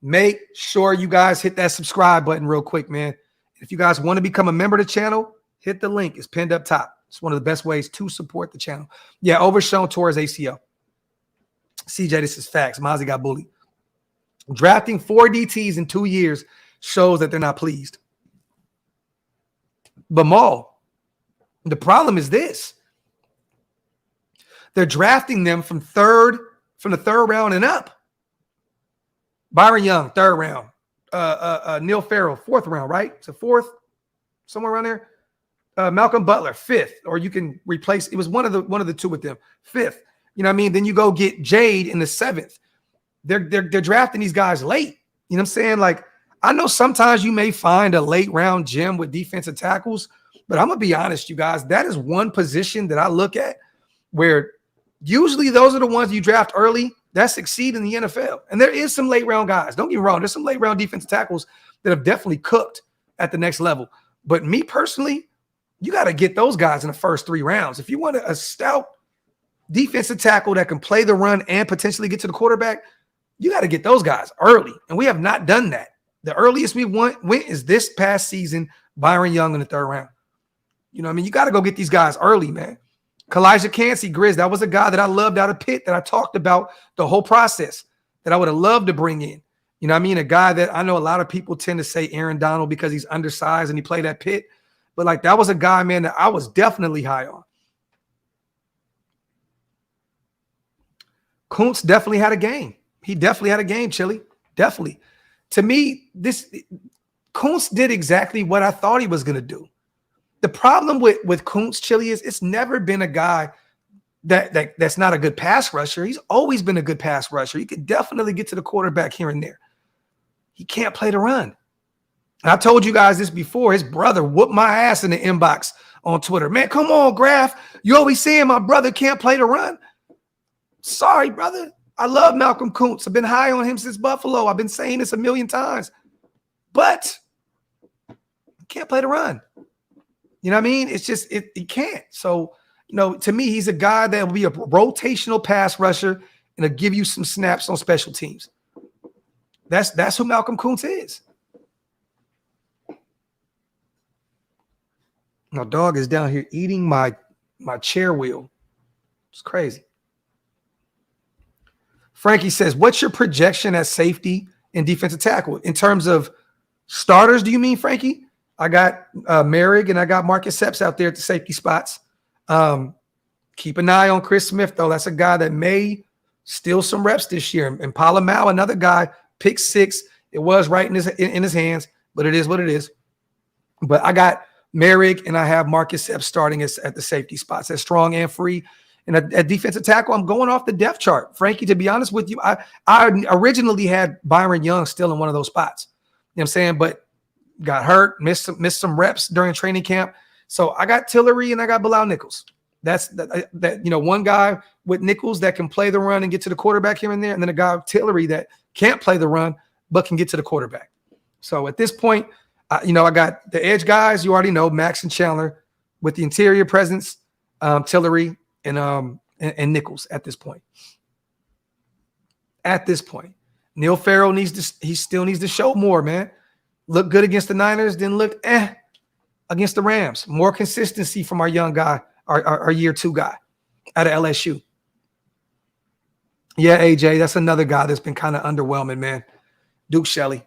Make sure you guys hit that subscribe button real quick, man. If you guys want to become a member of the channel, hit the link. It's pinned up top. It's one of the best ways to support the channel. Yeah, Overshown tore his ACL. CJ, this is facts. Mozzie got bullied. Drafting 4 DTs in 2 years shows that they're not pleased. But Maul, the problem is this. They're drafting them from the third round and up. Byron Young, 3rd round. Neil Farrell, 4th round, right? It's a 4th, somewhere around there. Malcolm Butler, 5th, or you can replace. It was one of the two with them, 5th. You know what I mean? Then you go get Jade in the 7th. They're drafting these guys late. You know what I'm saying? Like, I know sometimes you may find a late round gem with defensive tackles, but I'm gonna be honest, you guys. That is one position that I look at where usually those are the ones you draft early that succeed in the NFL. And there is some late round guys. Don't get me wrong. There's some late round defensive tackles that have definitely cooked at the next level. But me personally, you got to get those guys in the first 3 rounds. If you want a stout defensive tackle that can play the run and potentially get to the quarterback, you got to get those guys early. And we have not done that. The earliest we went is this past season, Byron Young in the 3rd round. You know what I mean? You got to go get these guys early, man. Kalijah Cansey, Grizz, that was a guy that I loved out of Pitt that I talked about the whole process that I would have loved to bring in. You know what I mean? A guy that I know a lot of people tend to say Aaron Donald because he's undersized and he played at Pitt. But, like, that was a guy, man, that I was definitely high on. Kuntz definitely had a game. He definitely had a game, Chili. Definitely. To me, Kuntz did exactly what I thought he was going to do. The problem with Kuntz, Chili, is it's never been a guy that's not a good pass rusher. He's always been a good pass rusher. He could definitely get to the quarterback here and there. He can't play the run. And I told you guys this before. His brother whooped my ass in the inbox on Twitter. Man, come on, Graphk. You always saying my brother can't play the run. Sorry, brother. I love Malcolm Kuntz. I've been high on him since Buffalo. I've been saying this a million times. But he can't play the run. You know what I mean? It's just he can't. So, to me, he's a guy that will be a rotational pass rusher and will give you some snaps on special teams. That's who Malcolm Kuntz is. My dog is down here eating my chair wheel. It's crazy. Frankie says, what's your projection at safety and defensive tackle? In terms of starters, do you mean, Frankie? I got Merrick and I got Marcus Epps out there at the safety spots. Keep an eye on Chris Smith, though. That's a guy that may steal some reps this year. And Palomau, another guy, pick 6. It was right in his hands, but it is what it is. But I got Merrick and I have Marcus Epps starting at the safety spots as strong and free. And at defensive tackle, I'm going off the depth chart. Frankie, to be honest with you, I originally had Byron Young still in one of those spots. You know what I'm saying? But got hurt, missed some reps during training camp. So I got Tillery and I got Bilal Nichols. That's that one guy with Nichols that can play the run and get to the quarterback here and there, and then a guy with Tillery that can't play the run but can get to the quarterback. So at this point, I got the edge guys. You already know Max and Chandler with the interior presence, Tillery and Nichols at this point. At this point, Neil Farrell still needs to show more, man. Look good against the Niners, then look against the Rams. More consistency from our young guy. Our year 2 guy out of LSU. Yeah, AJ, that's another guy that's been kind of underwhelming, man. Duke Shelley,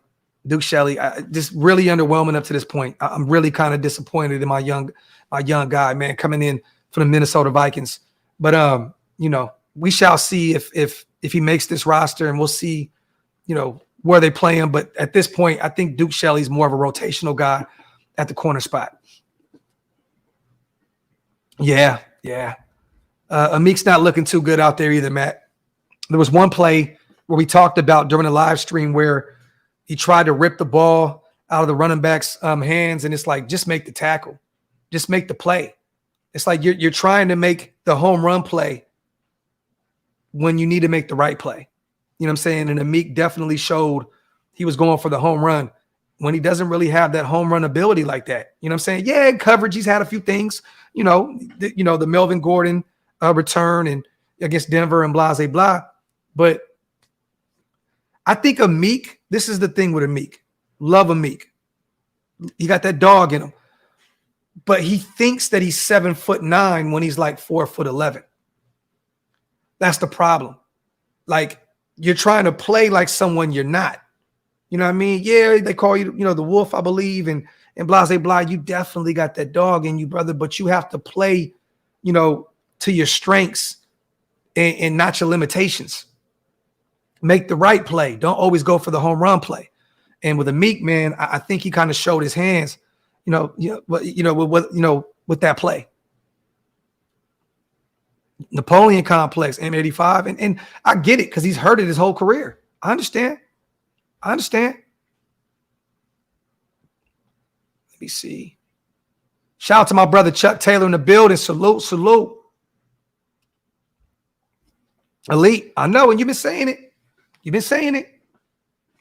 just really underwhelming up to this point. I'm really kind of disappointed in my young guy, man, coming in from the Minnesota Vikings. But we shall see if he makes this roster, and we'll see, where they play him. But at this point, I think Duke Shelley's more of a rotational guy at the corner spot. Yeah. Amik's not looking too good out there either, Matt. There was one play where we talked about during the live stream where he tried to rip the ball out of the running back's hands, and it's like, just make the tackle. Just make the play. It's like you're trying to make the home run play when you need to make the right play. You know what I'm saying? And Amik definitely showed he was going for the home run when he doesn't really have that home run ability like that. You know what I'm saying? Yeah, in coverage, he's had a few things. The Melvin Gordon return and against Denver and blah, blah, blah. But I think Amik, this is the thing with Amik. Love Amik. He got that dog in him. But he thinks that he's 7'9" when he's like 4'11". That's the problem. Like, you're trying to play like someone you're not. You know what I mean? Yeah, they call you, the wolf, I believe, and blah, blah, blah. You definitely got that dog in you, brother, but you have to play, to your strengths and not your limitations. Make the right play. Don't always go for the home run play. And with Amik, man, I think he kind of showed his hands, with that play. Napoleon complex, M85, and I get it because he's heard it his whole career. I understand. Let me see. Shout out to my brother Chuck Taylor in the building. Salute. Elite. I know, and you've been saying it.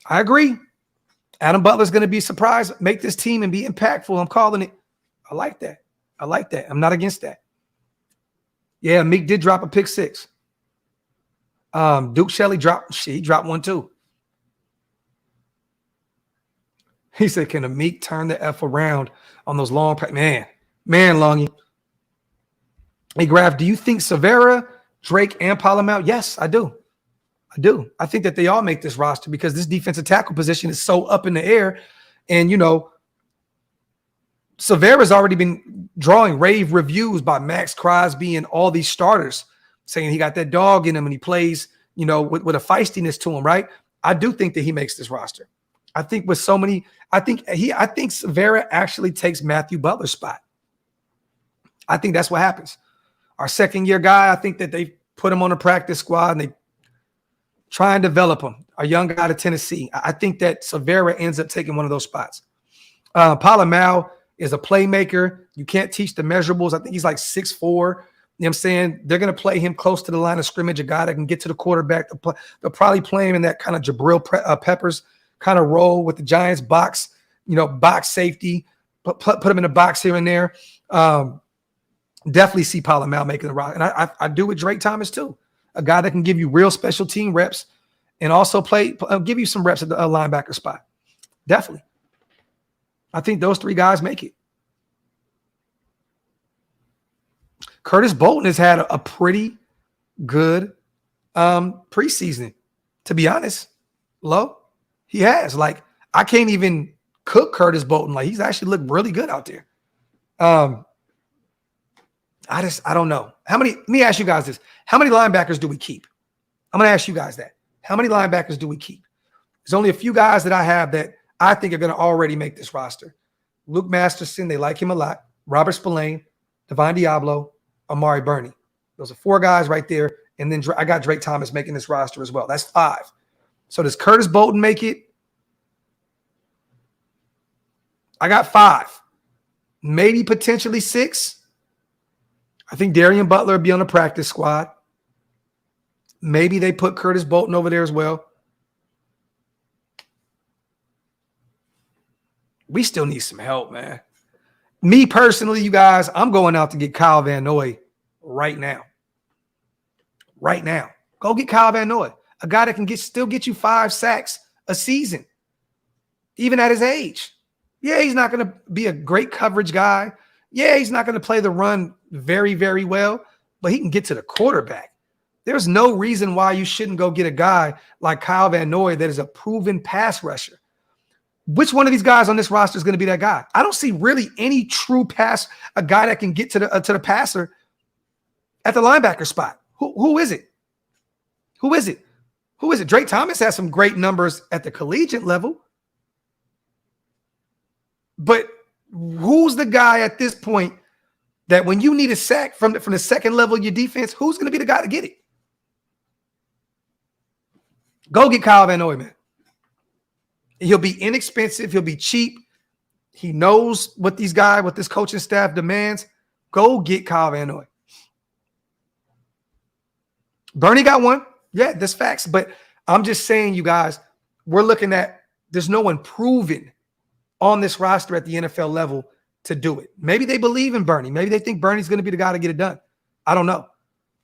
I agree. Adam Butler's going to be surprised, make this team and be impactful. I'm calling it. I like that. I'm not against that. Yeah, Meek did drop a pick 6. Duke Shelley dropped one too. He said, can Amik turn the F around on those long man, Longy. Hey, Graphk, do you think Severa, Drake, and Palomau? Yes, I do. I think that they all make this roster because this defensive tackle position is so up in the air. And, Severa's already been drawing rave reviews by Max Crosby and all these starters saying he got that dog in him and he plays, with a feistiness to him, right? I do think that he makes this roster. I think with so many, I think Severa actually takes Matthew Butler's spot. I think that's what happens. Our second-year guy, I think that they put him on the practice squad and they try and develop him. A young guy to Tennessee. I think that Severa ends up taking one of those spots. Palomau is a playmaker. You can't teach the measurables. I think he's like 6'4". You know what I'm saying? They're going to play him close to the line of scrimmage, a guy that can get to the quarterback. They'll probably play him in that kind of Jabril Peppers kind of role with the Giants box, box safety, put him in the box here and there. Definitely see Palomau making the rock. And I do with Drake Thomas too, a guy that can give you real special team reps and also give you some reps at the linebacker spot. Definitely. I think those 3 guys make it. Curtis Bolton has had a pretty good preseason, to be honest. Low. He has. Like, I can't even cook Curtis Bolton. Like, he's actually looked really good out there. I don't know. Let me ask you guys this. How many linebackers do we keep? I'm going to ask you guys that. How many linebackers do we keep? There's only a few guys that I have that I think are going to already make this roster. Luke Masterson, they like him a lot. Robert Spillane, Devon Diablo, Amari Burney. Those are 4 guys right there. And then I got Drake Thomas making this roster as well. That's 5. So does Curtis Bolton make it? I got 5. Maybe potentially 6. I think Darian Butler will be on the practice squad. Maybe they put Curtis Bolton over there as well. We still need some help, man. Me personally, you guys, I'm going out to get Kyle Van Noy right now. Right now. Go get Kyle Van Noy, a guy that can still get you 5 sacks a season, even at his age. Yeah, he's not going to be a great coverage guy. Yeah, he's not going to play the run very, very well, but he can get to the quarterback. There's no reason why you shouldn't go get a guy like Kyle Van Noy that is a proven pass rusher. Which one of these guys on this roster is going to be that guy? I don't see really any true a guy that can get to the passer at the linebacker spot. Who is it? Who is it? Who is it? Drake Thomas has some great numbers at the collegiate level. But who's the guy at this point that when you need a sack from the second level of your defense, who's going to be the guy to get it? Go get Kyle Van Noy, man. He'll be inexpensive. He'll be cheap. He knows what this coaching staff demands. Go get Kyle Van Noy. Bernie got one. Yeah, that's facts. But I'm just saying, you guys, we're looking at there's no one proven on this roster at the NFL level to do it. Maybe they believe in Bernie. Maybe they think Bernie's going to be the guy to get it done. I don't know.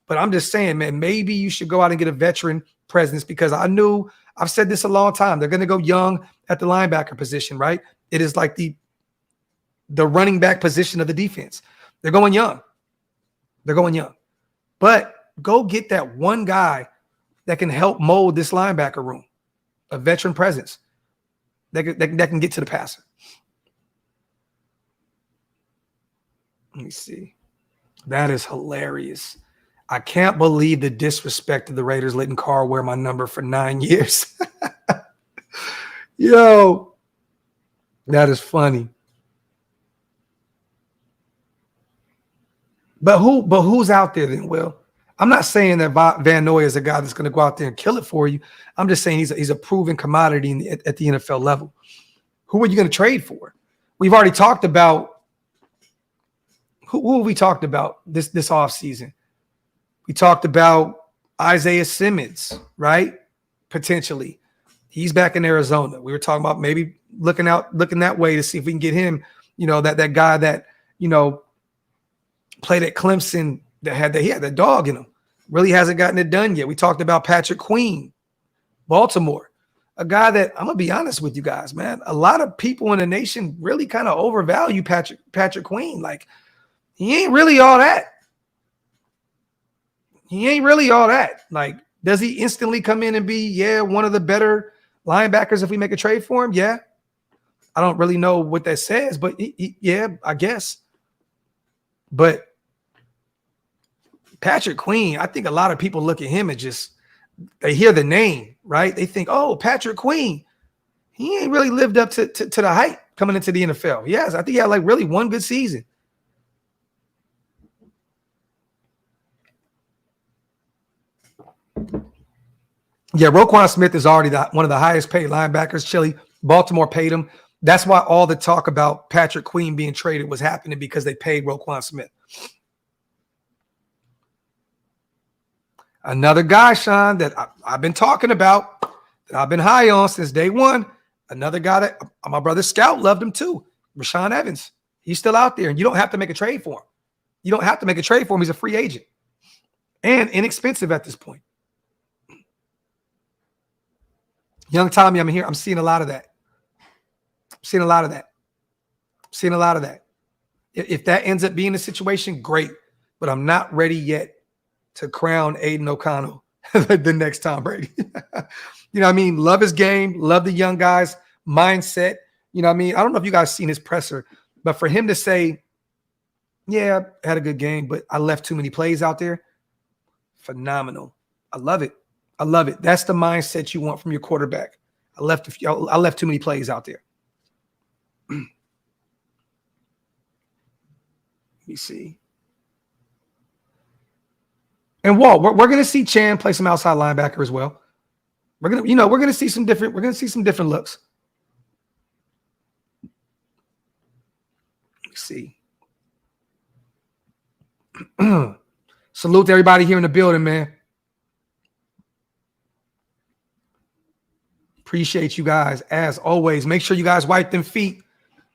But I'm just saying, man, maybe you should go out and get a veteran presence because I've said this a long time. They're going to go young at the linebacker position, right? It is like the running back position of the defense. They're going young. They're going young. But go get that one guy that can help mold this linebacker room, a veteran presence that can get to the passer. Let me see. That is hilarious. I can't believe the disrespect of the Raiders letting Carr wear my number for 9 years. Yo, that is funny. But who's out there then, Will? I'm not saying that Van Noy is a guy that's going to go out there and kill it for you. I'm just saying he's a proven commodity at the NFL level. Who are you going to trade for? We've already talked about who have we talked about this offseason? We talked about Isaiah Simmons, right? Potentially. He's back in Arizona. We were talking about maybe looking that way to see if we can get him, that guy that, played at Clemson he had that dog in him. Really hasn't gotten it done yet. We talked about Patrick Queen, Baltimore, a guy that I'm going to be honest with you guys, man. A lot of people in the nation really kind of overvalue Patrick Queen. Like, he ain't really all that. He ain't really all that. Like, does he instantly come in and be, one of the better linebackers if we make a trade for him? Yeah. I don't really know what that says, but I guess. But Patrick Queen, I think a lot of people look at him and they hear the name, right? They think, oh, Patrick Queen. He ain't really lived up to the hype coming into the NFL. Yes, I think he had like really one good season. Yeah, Roquan Smith is already one of the highest paid linebackers. Chile, Baltimore paid him. That's why all the talk about Patrick Queen being traded was happening because they paid Roquan Smith. Another guy, Sean, that I've been talking about, that I've been high on since day one. Another guy that my brother Scout loved him too, Rashaan Evans. He's still out there, and you don't have to make a trade for him. You don't have to make a trade for him. He's a free agent and inexpensive at this point. Young Tommy, I'm here. I'm seeing a lot of that. Seeing a lot of that. If that ends up being the situation, great. But I'm not ready yet to crown Aiden O'Connell the next Tom Brady. You know what I mean? Love his game. Love the young guys' mindset. You know what I mean? I don't know if you guys seen his presser, but for him to say Yeah, I had a good game, but I left too many plays out there. Phenomenal. I love it. I love it. That's the mindset you want from your quarterback. I left too many plays out there. Let me see. And Walt, we're going to see Chan play some outside linebacker as well. We're going to see some different looks. Let me see. Salute to everybody here in the building, man. Appreciate you guys as always. Make sure you guys wipe them feet.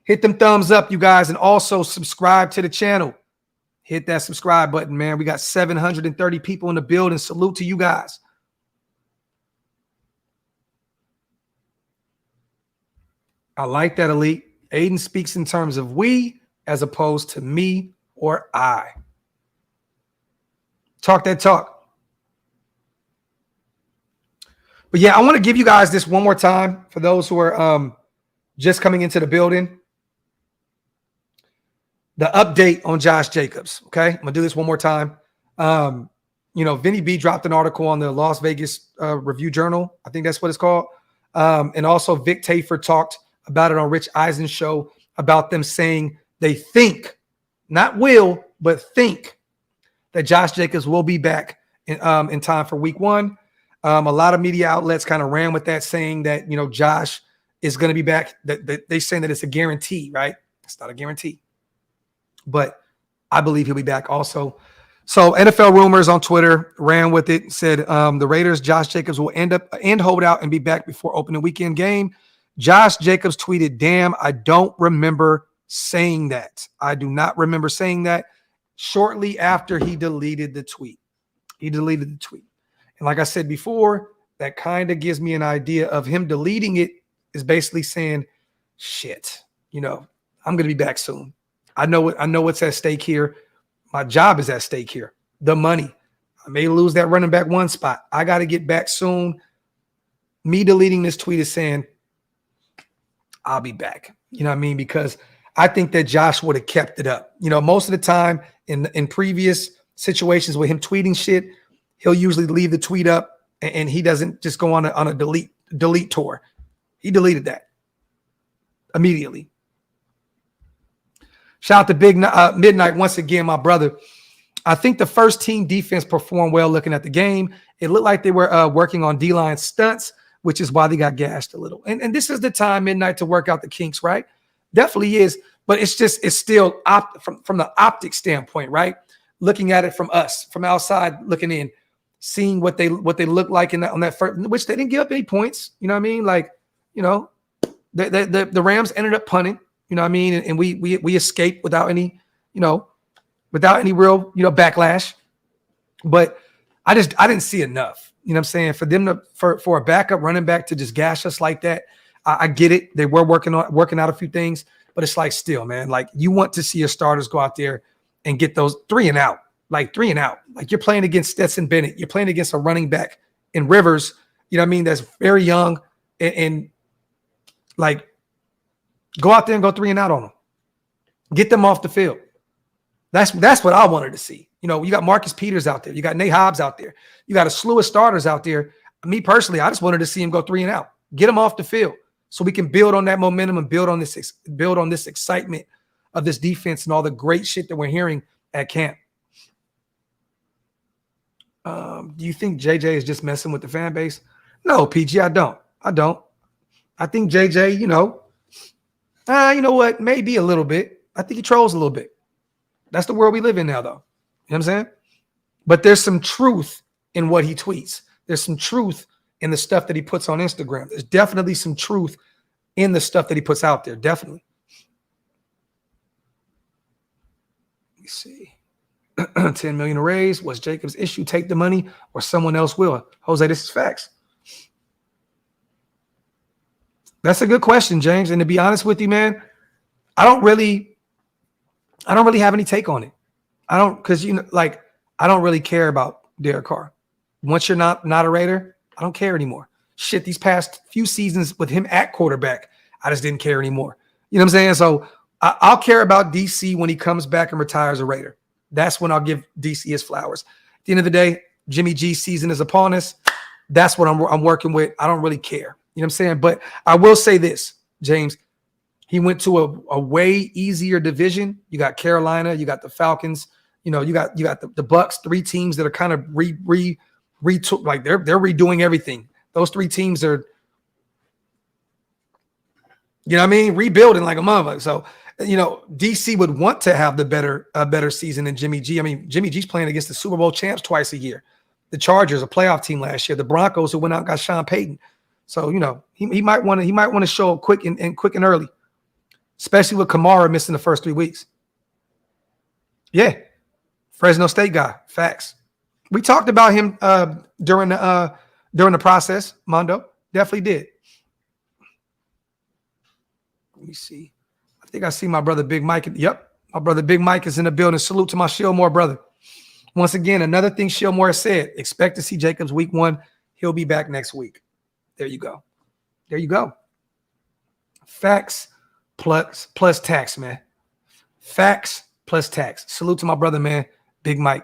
Hit them thumbs up, you guys, and also subscribe to the channel. Hit that subscribe button, man. We got 730 people in the building. Salute to you guys. I like that, Elite. Aiden speaks in terms of we as opposed to me or I. Talk that talk. But yeah, I want to give you guys this one more time for those who are just coming into the building. The update on Josh Jacobs, okay? I'm going to do this one more time. Vinny B dropped an article on the Las Vegas Review Journal. I think that's what it's called. And also Vic Tafur talked about it on Rich Eisen's show about them saying they think, not will, but think that Josh Jacobs will be back in time for week 1. A lot of media outlets kind of ran with that, saying that, Josh is going to be back. They're saying that it's a guarantee, right? It's not a guarantee. But I believe he'll be back also. So NFL Rumors on Twitter ran with it, said the Raiders, Josh Jacobs will end holdout and be back before opening weekend game. Josh Jacobs tweeted, "Damn, I don't remember saying that. I do not remember saying that." Shortly after he deleted the tweet. And like I said before, that kind of gives me an idea of him deleting it is basically saying, shit, I'm going to be back soon. I know what's at stake here. My job is at stake here. The money. I may lose that running back 1 spot. I got to get back soon. Me deleting this tweet is saying, I'll be back. You know what I mean? Because I think that Josh would have kept it up. Most of the time in previous situations with him tweeting shit, he'll usually leave the tweet up and he doesn't just go on a delete tour. He deleted that immediately. Shout out to Big Midnight once again, my brother. I think the first team defense performed well looking at the game. It looked like they were working on D-line stunts, which is why they got gashed a little. And this is the time, Midnight, to work out the kinks, right? Definitely is. But it's still from the optic standpoint, right? Looking at it from us, from outside looking in, seeing what they look like on that first, which they didn't give up any points. You know what I mean? Like, the Rams ended up punting. You know what I mean? And we escaped without any real backlash. But I didn't see enough. You know what I'm saying? For them for a backup running back to just gash us like that, I get it. They were working out a few things, but it's like still, man, like you want to see your starters go out there and get those 3 and out. Like you're playing against Stetson Bennett. You're playing against a running back in Rivers. You know what I mean? That's very young and like go out there and go 3 and out on them. Get them off the field. That's what I wanted to see. You got Marcus Peters out there. You got Nate Hobbs out there. You got a slew of starters out there. Me personally, I just wanted to see him go 3 and out. Get him off the field so we can build on that momentum and build on this excitement of this defense and all the great shit that we're hearing at camp. Do you think JJ is just messing with the fan base? No, PG, I don't. I think JJ, you know what? Maybe a little bit. I think he trolls a little bit. That's the world we live in now, though. You know what I'm saying? But there's some truth in what he tweets. There's some truth in the stuff that he puts on Instagram. There's definitely some truth in the stuff that he puts out there. Definitely. Let me see. 10 million arrays. Was Jacobs' issue take the money or someone else will? Jose, this is facts. That's a good question, James. And to be honest with you, man, I don't really have any take on it. I don't really care about Derek Carr. Once you're not a Raider, I don't care anymore. Shit, these past few seasons with him at quarterback, I just didn't care anymore. You know what I'm saying? So I'll care about DC when he comes back and retires a Raider. That's when I'll give DC his flowers. At the end of the day, Jimmy G's season is upon us. That's what I'm working with. I don't really care. You know what I'm saying? But I will say this, James. He went to a way easier division. You got Carolina, you got the Falcons, you got the Bucks, 3 teams that are kind of like they're redoing everything. Those 3 teams are, rebuilding like a mother. So, DC would want to have the better season than Jimmy G. I mean, Jimmy G's playing against the Super Bowl champs twice a year. The Chargers, a playoff team last year. The Broncos, who went out and got Sean Payton. So, he might want to show up quick and early. Especially with Kamara missing the first 3 weeks. Yeah. Fresno State guy. Facts. We talked about him during the process, Mondo. Definitely did. Let me see. I think I see my brother Big Mike. Yep. My brother Big Mike is in the building. Salute to my Shillmore brother. Once again, another thing Shillmore said, expect to see Jacobs week 1. He'll be back next week. There you go. There you go. Facts. Plus tax, man. Facts plus tax. Salute to my brother, man. Big Mike.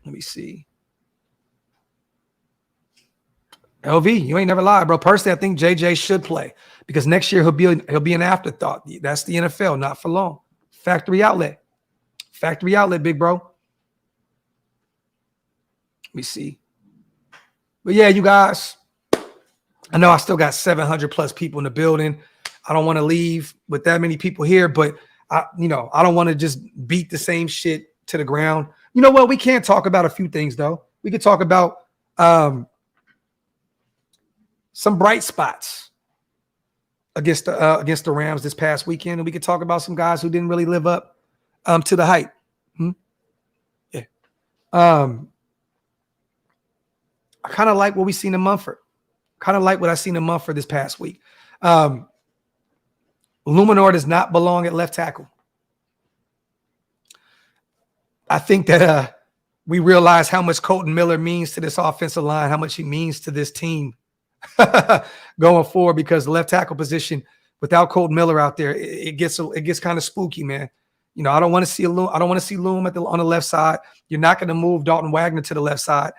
Let me see. LV, you ain't never lied, bro. Personally, I think JJ should play because next year he'll be an afterthought. That's the NFL, not for long. Factory outlet. Factory outlet, big bro. Let me see. But yeah, you guys, I know I still got 700 plus people in the building. I don't want to leave with that many people here, but I don't want to just beat the same shit to the ground. You know what? We can't talk about a few things though. We could talk about some bright spots against the Rams this past weekend, and we could talk about some guys who didn't really live up to the hype. Yeah. I kind of like what we seen in Mumford. Kind of like what I seen in Mumford this past week. Luminor does not belong at left tackle. I think that we realize how much Colton Miller means to this offensive line, how much he means to this team going forward, because the left tackle position without Colton Miller out there, it gets kind of spooky, man. I don't want to see Loom. I don't want to see Loom on the left side. You're not going to move Dalton Wagner to the left side.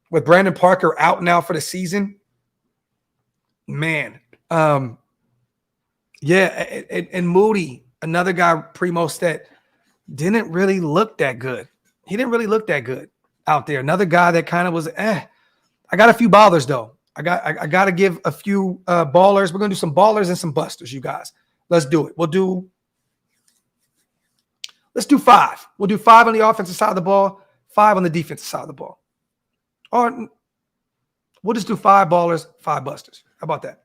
With Brandon Parker out now for the season, man. Yeah, and Moody, another guy, Primo, that didn't really look that good. He didn't really look that good out there. Another guy that kind of was, I got a few ballers, though. I got to give a few ballers. We're going to do some ballers and some busters, you guys. Let's do it. Let's do 5. We'll do 5 on the offensive side of the ball, 5 on the defensive side of the ball. Or we'll just do 5 ballers, 5 busters. How about that?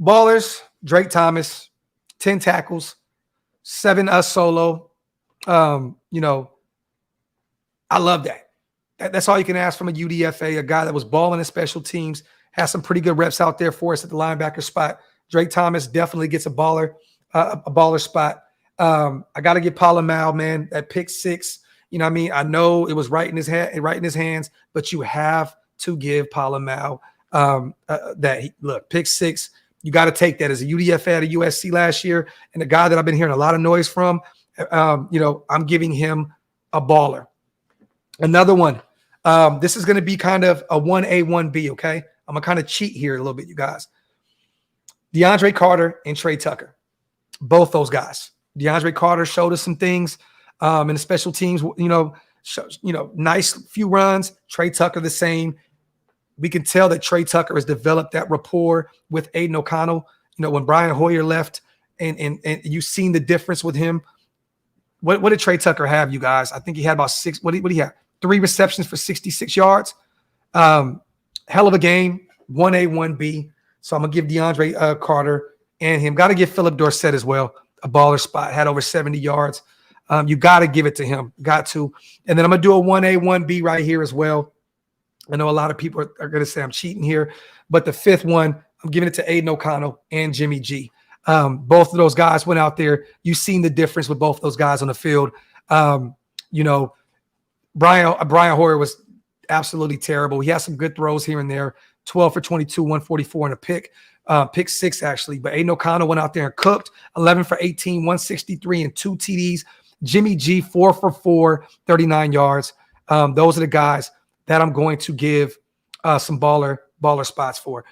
Ballers, Drake Thomas, 10 tackles, 7 solo. I love that. That's all you can ask from a UDFA, a guy that was balling in special teams, has some pretty good reps out there for us at the linebacker spot. Drake Thomas definitely gets a baller spot. I got to get Palomau, man, that pick 6. I know it was right in his hands, but you have to give Palomau pick 6. You got to take that as a UDFA at USC last year, and the guy that I've been hearing a lot of noise from. I'm giving him a baller. Another one. This is going to be kind of a 1A, 1B. Okay, I'm gonna kind of cheat here a little bit, you guys. DeAndre Carter and Trey Tucker, both those guys. DeAndre Carter showed us some things in the special teams. Nice few runs. Trey Tucker the same. We can tell that Trey Tucker has developed that rapport with Aiden O'Connell. When Brian Hoyer left, and you've seen the difference with him. What did Trey Tucker have, you guys? I think he had about 6. What did he have? 3 receptions for 66 yards. Hell of a game. 1A, 1B. So I'm gonna give DeAndre Carter and him. Got to give Philip Dorsett as well a baller spot. Had over 70 yards. You got to give it to him. Got to. And then I'm gonna do a 1A, 1B right here as well. I know a lot of people are going to say I'm cheating here, but the 5th one, I'm giving it to Aiden O'Connell and Jimmy G. Both of those guys went out there. You've seen the difference with both those guys on the field. Brian Hoyer was absolutely terrible. He had some good throws here and there, 12 for 22, 144 and a pick. pick 6 actually. But Aiden O'Connell went out there and cooked 11 for 18, 163 and 2 TDs. Jimmy G 4 for 4, 39 yards. Those are the guys that I'm going to give some baller spots for.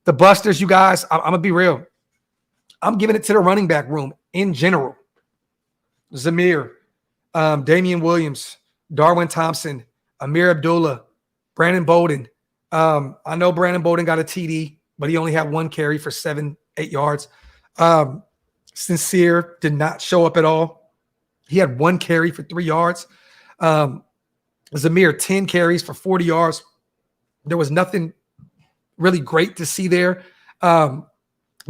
The busters, you guys, I'm gonna be real. I'm giving it to the running back room in general. Zamir, Damian Williams, Darwin Thompson, Amir Abdullah, Brandon Bolden. I know Brandon Bolden got a TD, but he only had 1 carry for 7-8 yards. Sincere did not show up at all. He had 1 carry for 3 yards. Zamir, 10 carries for 40 yards. There was nothing really great to see there.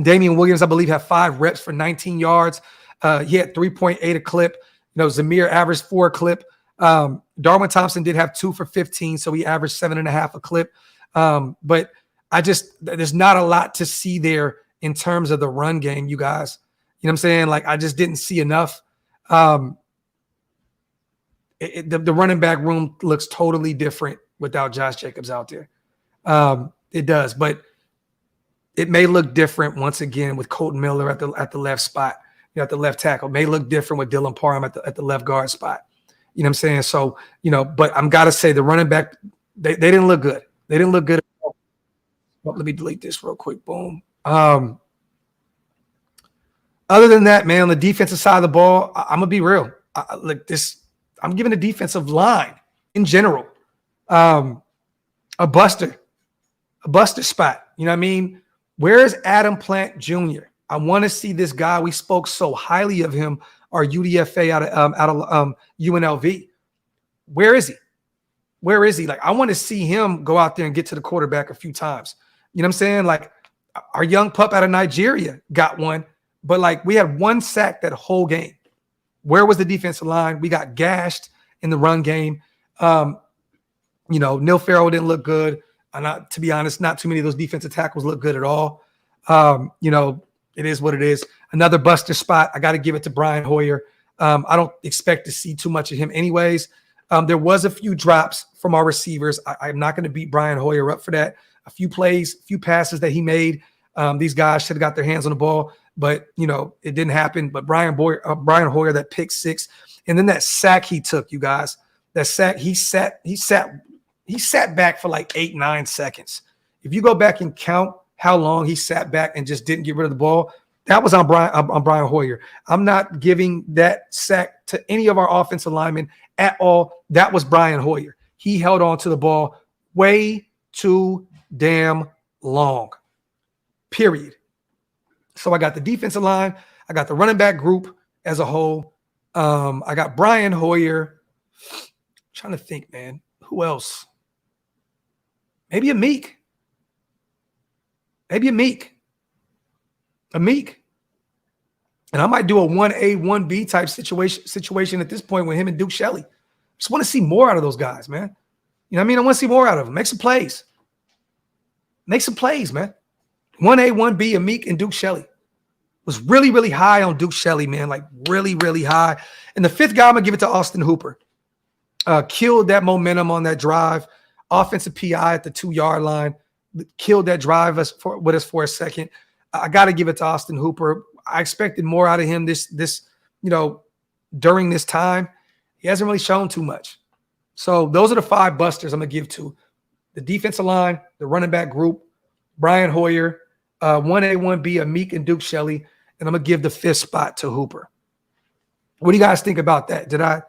Damian Williams, I believe, had 5 reps for 19 yards. He had 3.8 a clip. Zamir averaged 4 a clip. Darwin Thompson did have 2 for 15, so he averaged 7.5 a clip. But there's not a lot to see there in terms of the run game, you guys. You know what I'm saying? Like, I just didn't see enough. The running back room looks totally different without Josh Jacobs out there. It does, but it may look different once again with Colton Miller at the left spot, at the left tackle. It may look different with Dylan Parham at the left guard spot. You know what I'm saying? So, but I'm gotta say the running back, they didn't look good. They didn't look good at all. Well, let me delete this real quick. Boom. Other than that, man, on the defensive side of the ball, I'm gonna be real. I'm giving the defensive line in general a buster spot. You know what I mean? Where is Adam Plant Jr.? I want to see this guy. We spoke so highly of him, our UDFA out of UNLV. Where is he? Where is he? Like, I want to see him go out there and get to the quarterback a few times. You know what I'm saying? Like, our young pup out of Nigeria got one, but like, we had 1 sack that whole game. Where was the defensive line? We got gashed in the run game. Neil Farrell didn't look good. To be honest, not too many of those defensive tackles look good at all. It is what it is. Another buster spot. I got to give it to Brian Hoyer. I don't expect to see too much of him anyways. There was a few drops from our receivers. I'm not going to beat Brian Hoyer up for that. A few plays, a few passes that he made. These guys should have got their hands on the ball, but it didn't happen. But Brian Hoyer, that pick 6, and then that sack he took, you guys. That sack, he sat back for like 8-9 seconds. If you go back and count how long he sat back and just didn't get rid of the ball, that was on Brian Hoyer. I'm not giving that sack to any of our offensive linemen at all. That was Brian Hoyer. He held on to the ball way too damn long, period. So I got the defensive line. I got the running back group as a whole. I got Brian Hoyer. I'm trying to think, man. Who else? Maybe a Meek. And I might do a 1A, 1B type situation at this point with him and Duke Shelley. Just want to see more out of those guys, man. You know what I mean? I want to see more out of them. Make some plays. Make some plays, man. 1A, 1B, a Meek and Duke Shelley. Was really, really high on Duke Shelley, man. Like really, really high. And the 5th guy, I'm going to give it to Austin Hooper. Killed that momentum on that drive. Offensive PI at the 2-yard line. Killed that drive with us for a second. I got to give it to Austin Hooper. I expected more out of him this during this time. He hasn't really shown too much. So those are the 5 busters I'm going to give to the defensive line, the running back group, Brian Hoyer, 1A, 1B, a Meek and Duke Shelley, and I'm going to give the 5th spot to Hooper. What do you guys think about that? Did I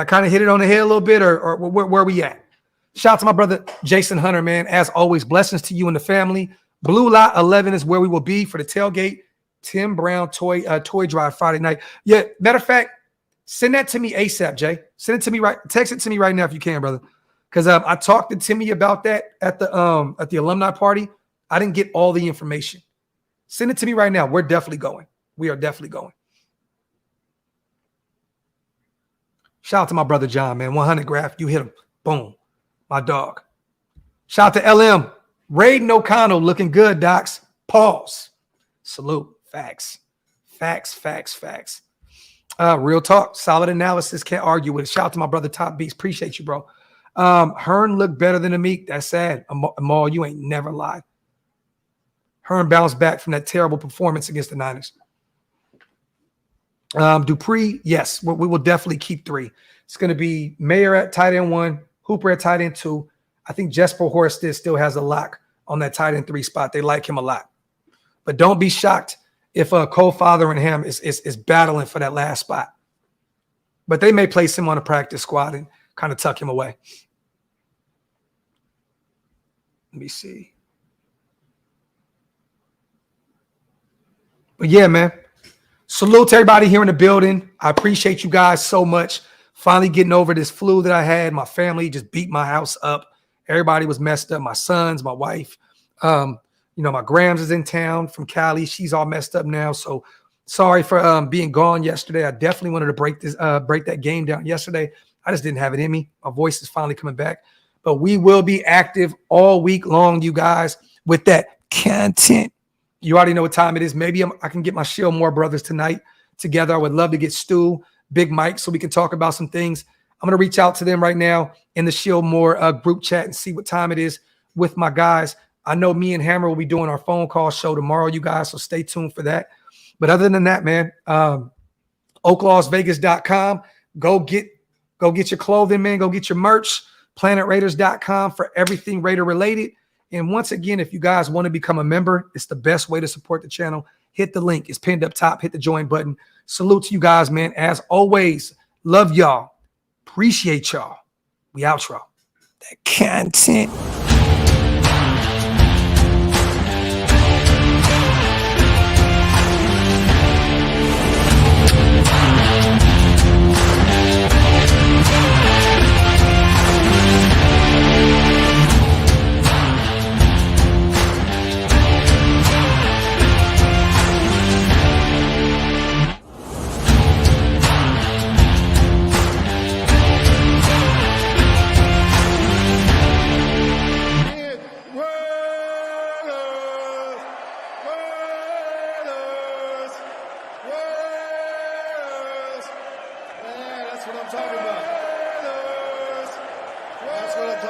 kind of hit it on the head a little bit, or where are we at? Shout out to my brother Jason Hunter, man. As always, blessings to you and the family. Blue Lot 11 is where we will be for the tailgate. Tim Brown toy drive Friday night. Yeah, matter of fact, send that to me ASAP, Jay. Send it to me text it to me right now if you can, brother. Because I talked to Timmy about that at the alumni party. I didn't get all the information. Send it to me right now. We're definitely going. We are definitely going. Shout out to my brother John, man. 100 Graphk. You hit him. Boom. My dog. Shout out to LM. Raiden O'Connell looking good, Docs. Pause. Salute. Facts. Real talk. Solid analysis. Can't argue with it. Shout out to my brother Top Beast. Appreciate you, bro. Hearn looked better than Amik. That's sad. Amal, you ain't never lied. Herm bounced back from that terrible performance against the Niners. Dupree, yes, we will definitely keep 3. It's going to be Mayer at tight end 1, Hooper at tight end 2. I think Jesper Horsted still has a lock on that tight end 3 spot. They like him a lot. But don't be shocked if Co-Father and him is battling for that last spot. But they may place him on a practice squad and kind of tuck him away. Let me see. But yeah, man. Salute to everybody here in the building. I appreciate you guys so much. Finally getting over this flu that I had. My family just beat my house up. Everybody was messed up. My sons, my wife. My Grams is in town from Cali. She's all messed up now. So sorry for being gone yesterday. I definitely wanted to break that game down yesterday. I just didn't have it in me. My voice is finally coming back. But we will be active all week long, you guys, with that content. You already know what time it is. Maybe I can get my Shield Moore brothers tonight together. I would love to get Stu, Big Mike, so we can talk about some things. I'm going to reach out to them right now in the Shield Moore group chat and see what time it is with my guys. I know me and Hammer will be doing our phone call show tomorrow, you guys, so stay tuned for that. But other than that, man, OakLosVegas.com. Go get your clothing, man. Go get your merch. PlanetRaiders.com for everything Raider related. And once again, if you guys want to become a member, it's the best way to support the channel. Hit the link. It's pinned up top. Hit the join button. Salute to you guys, man. As always, love y'all. Appreciate y'all. We outro. That content. That's what I'm talking about.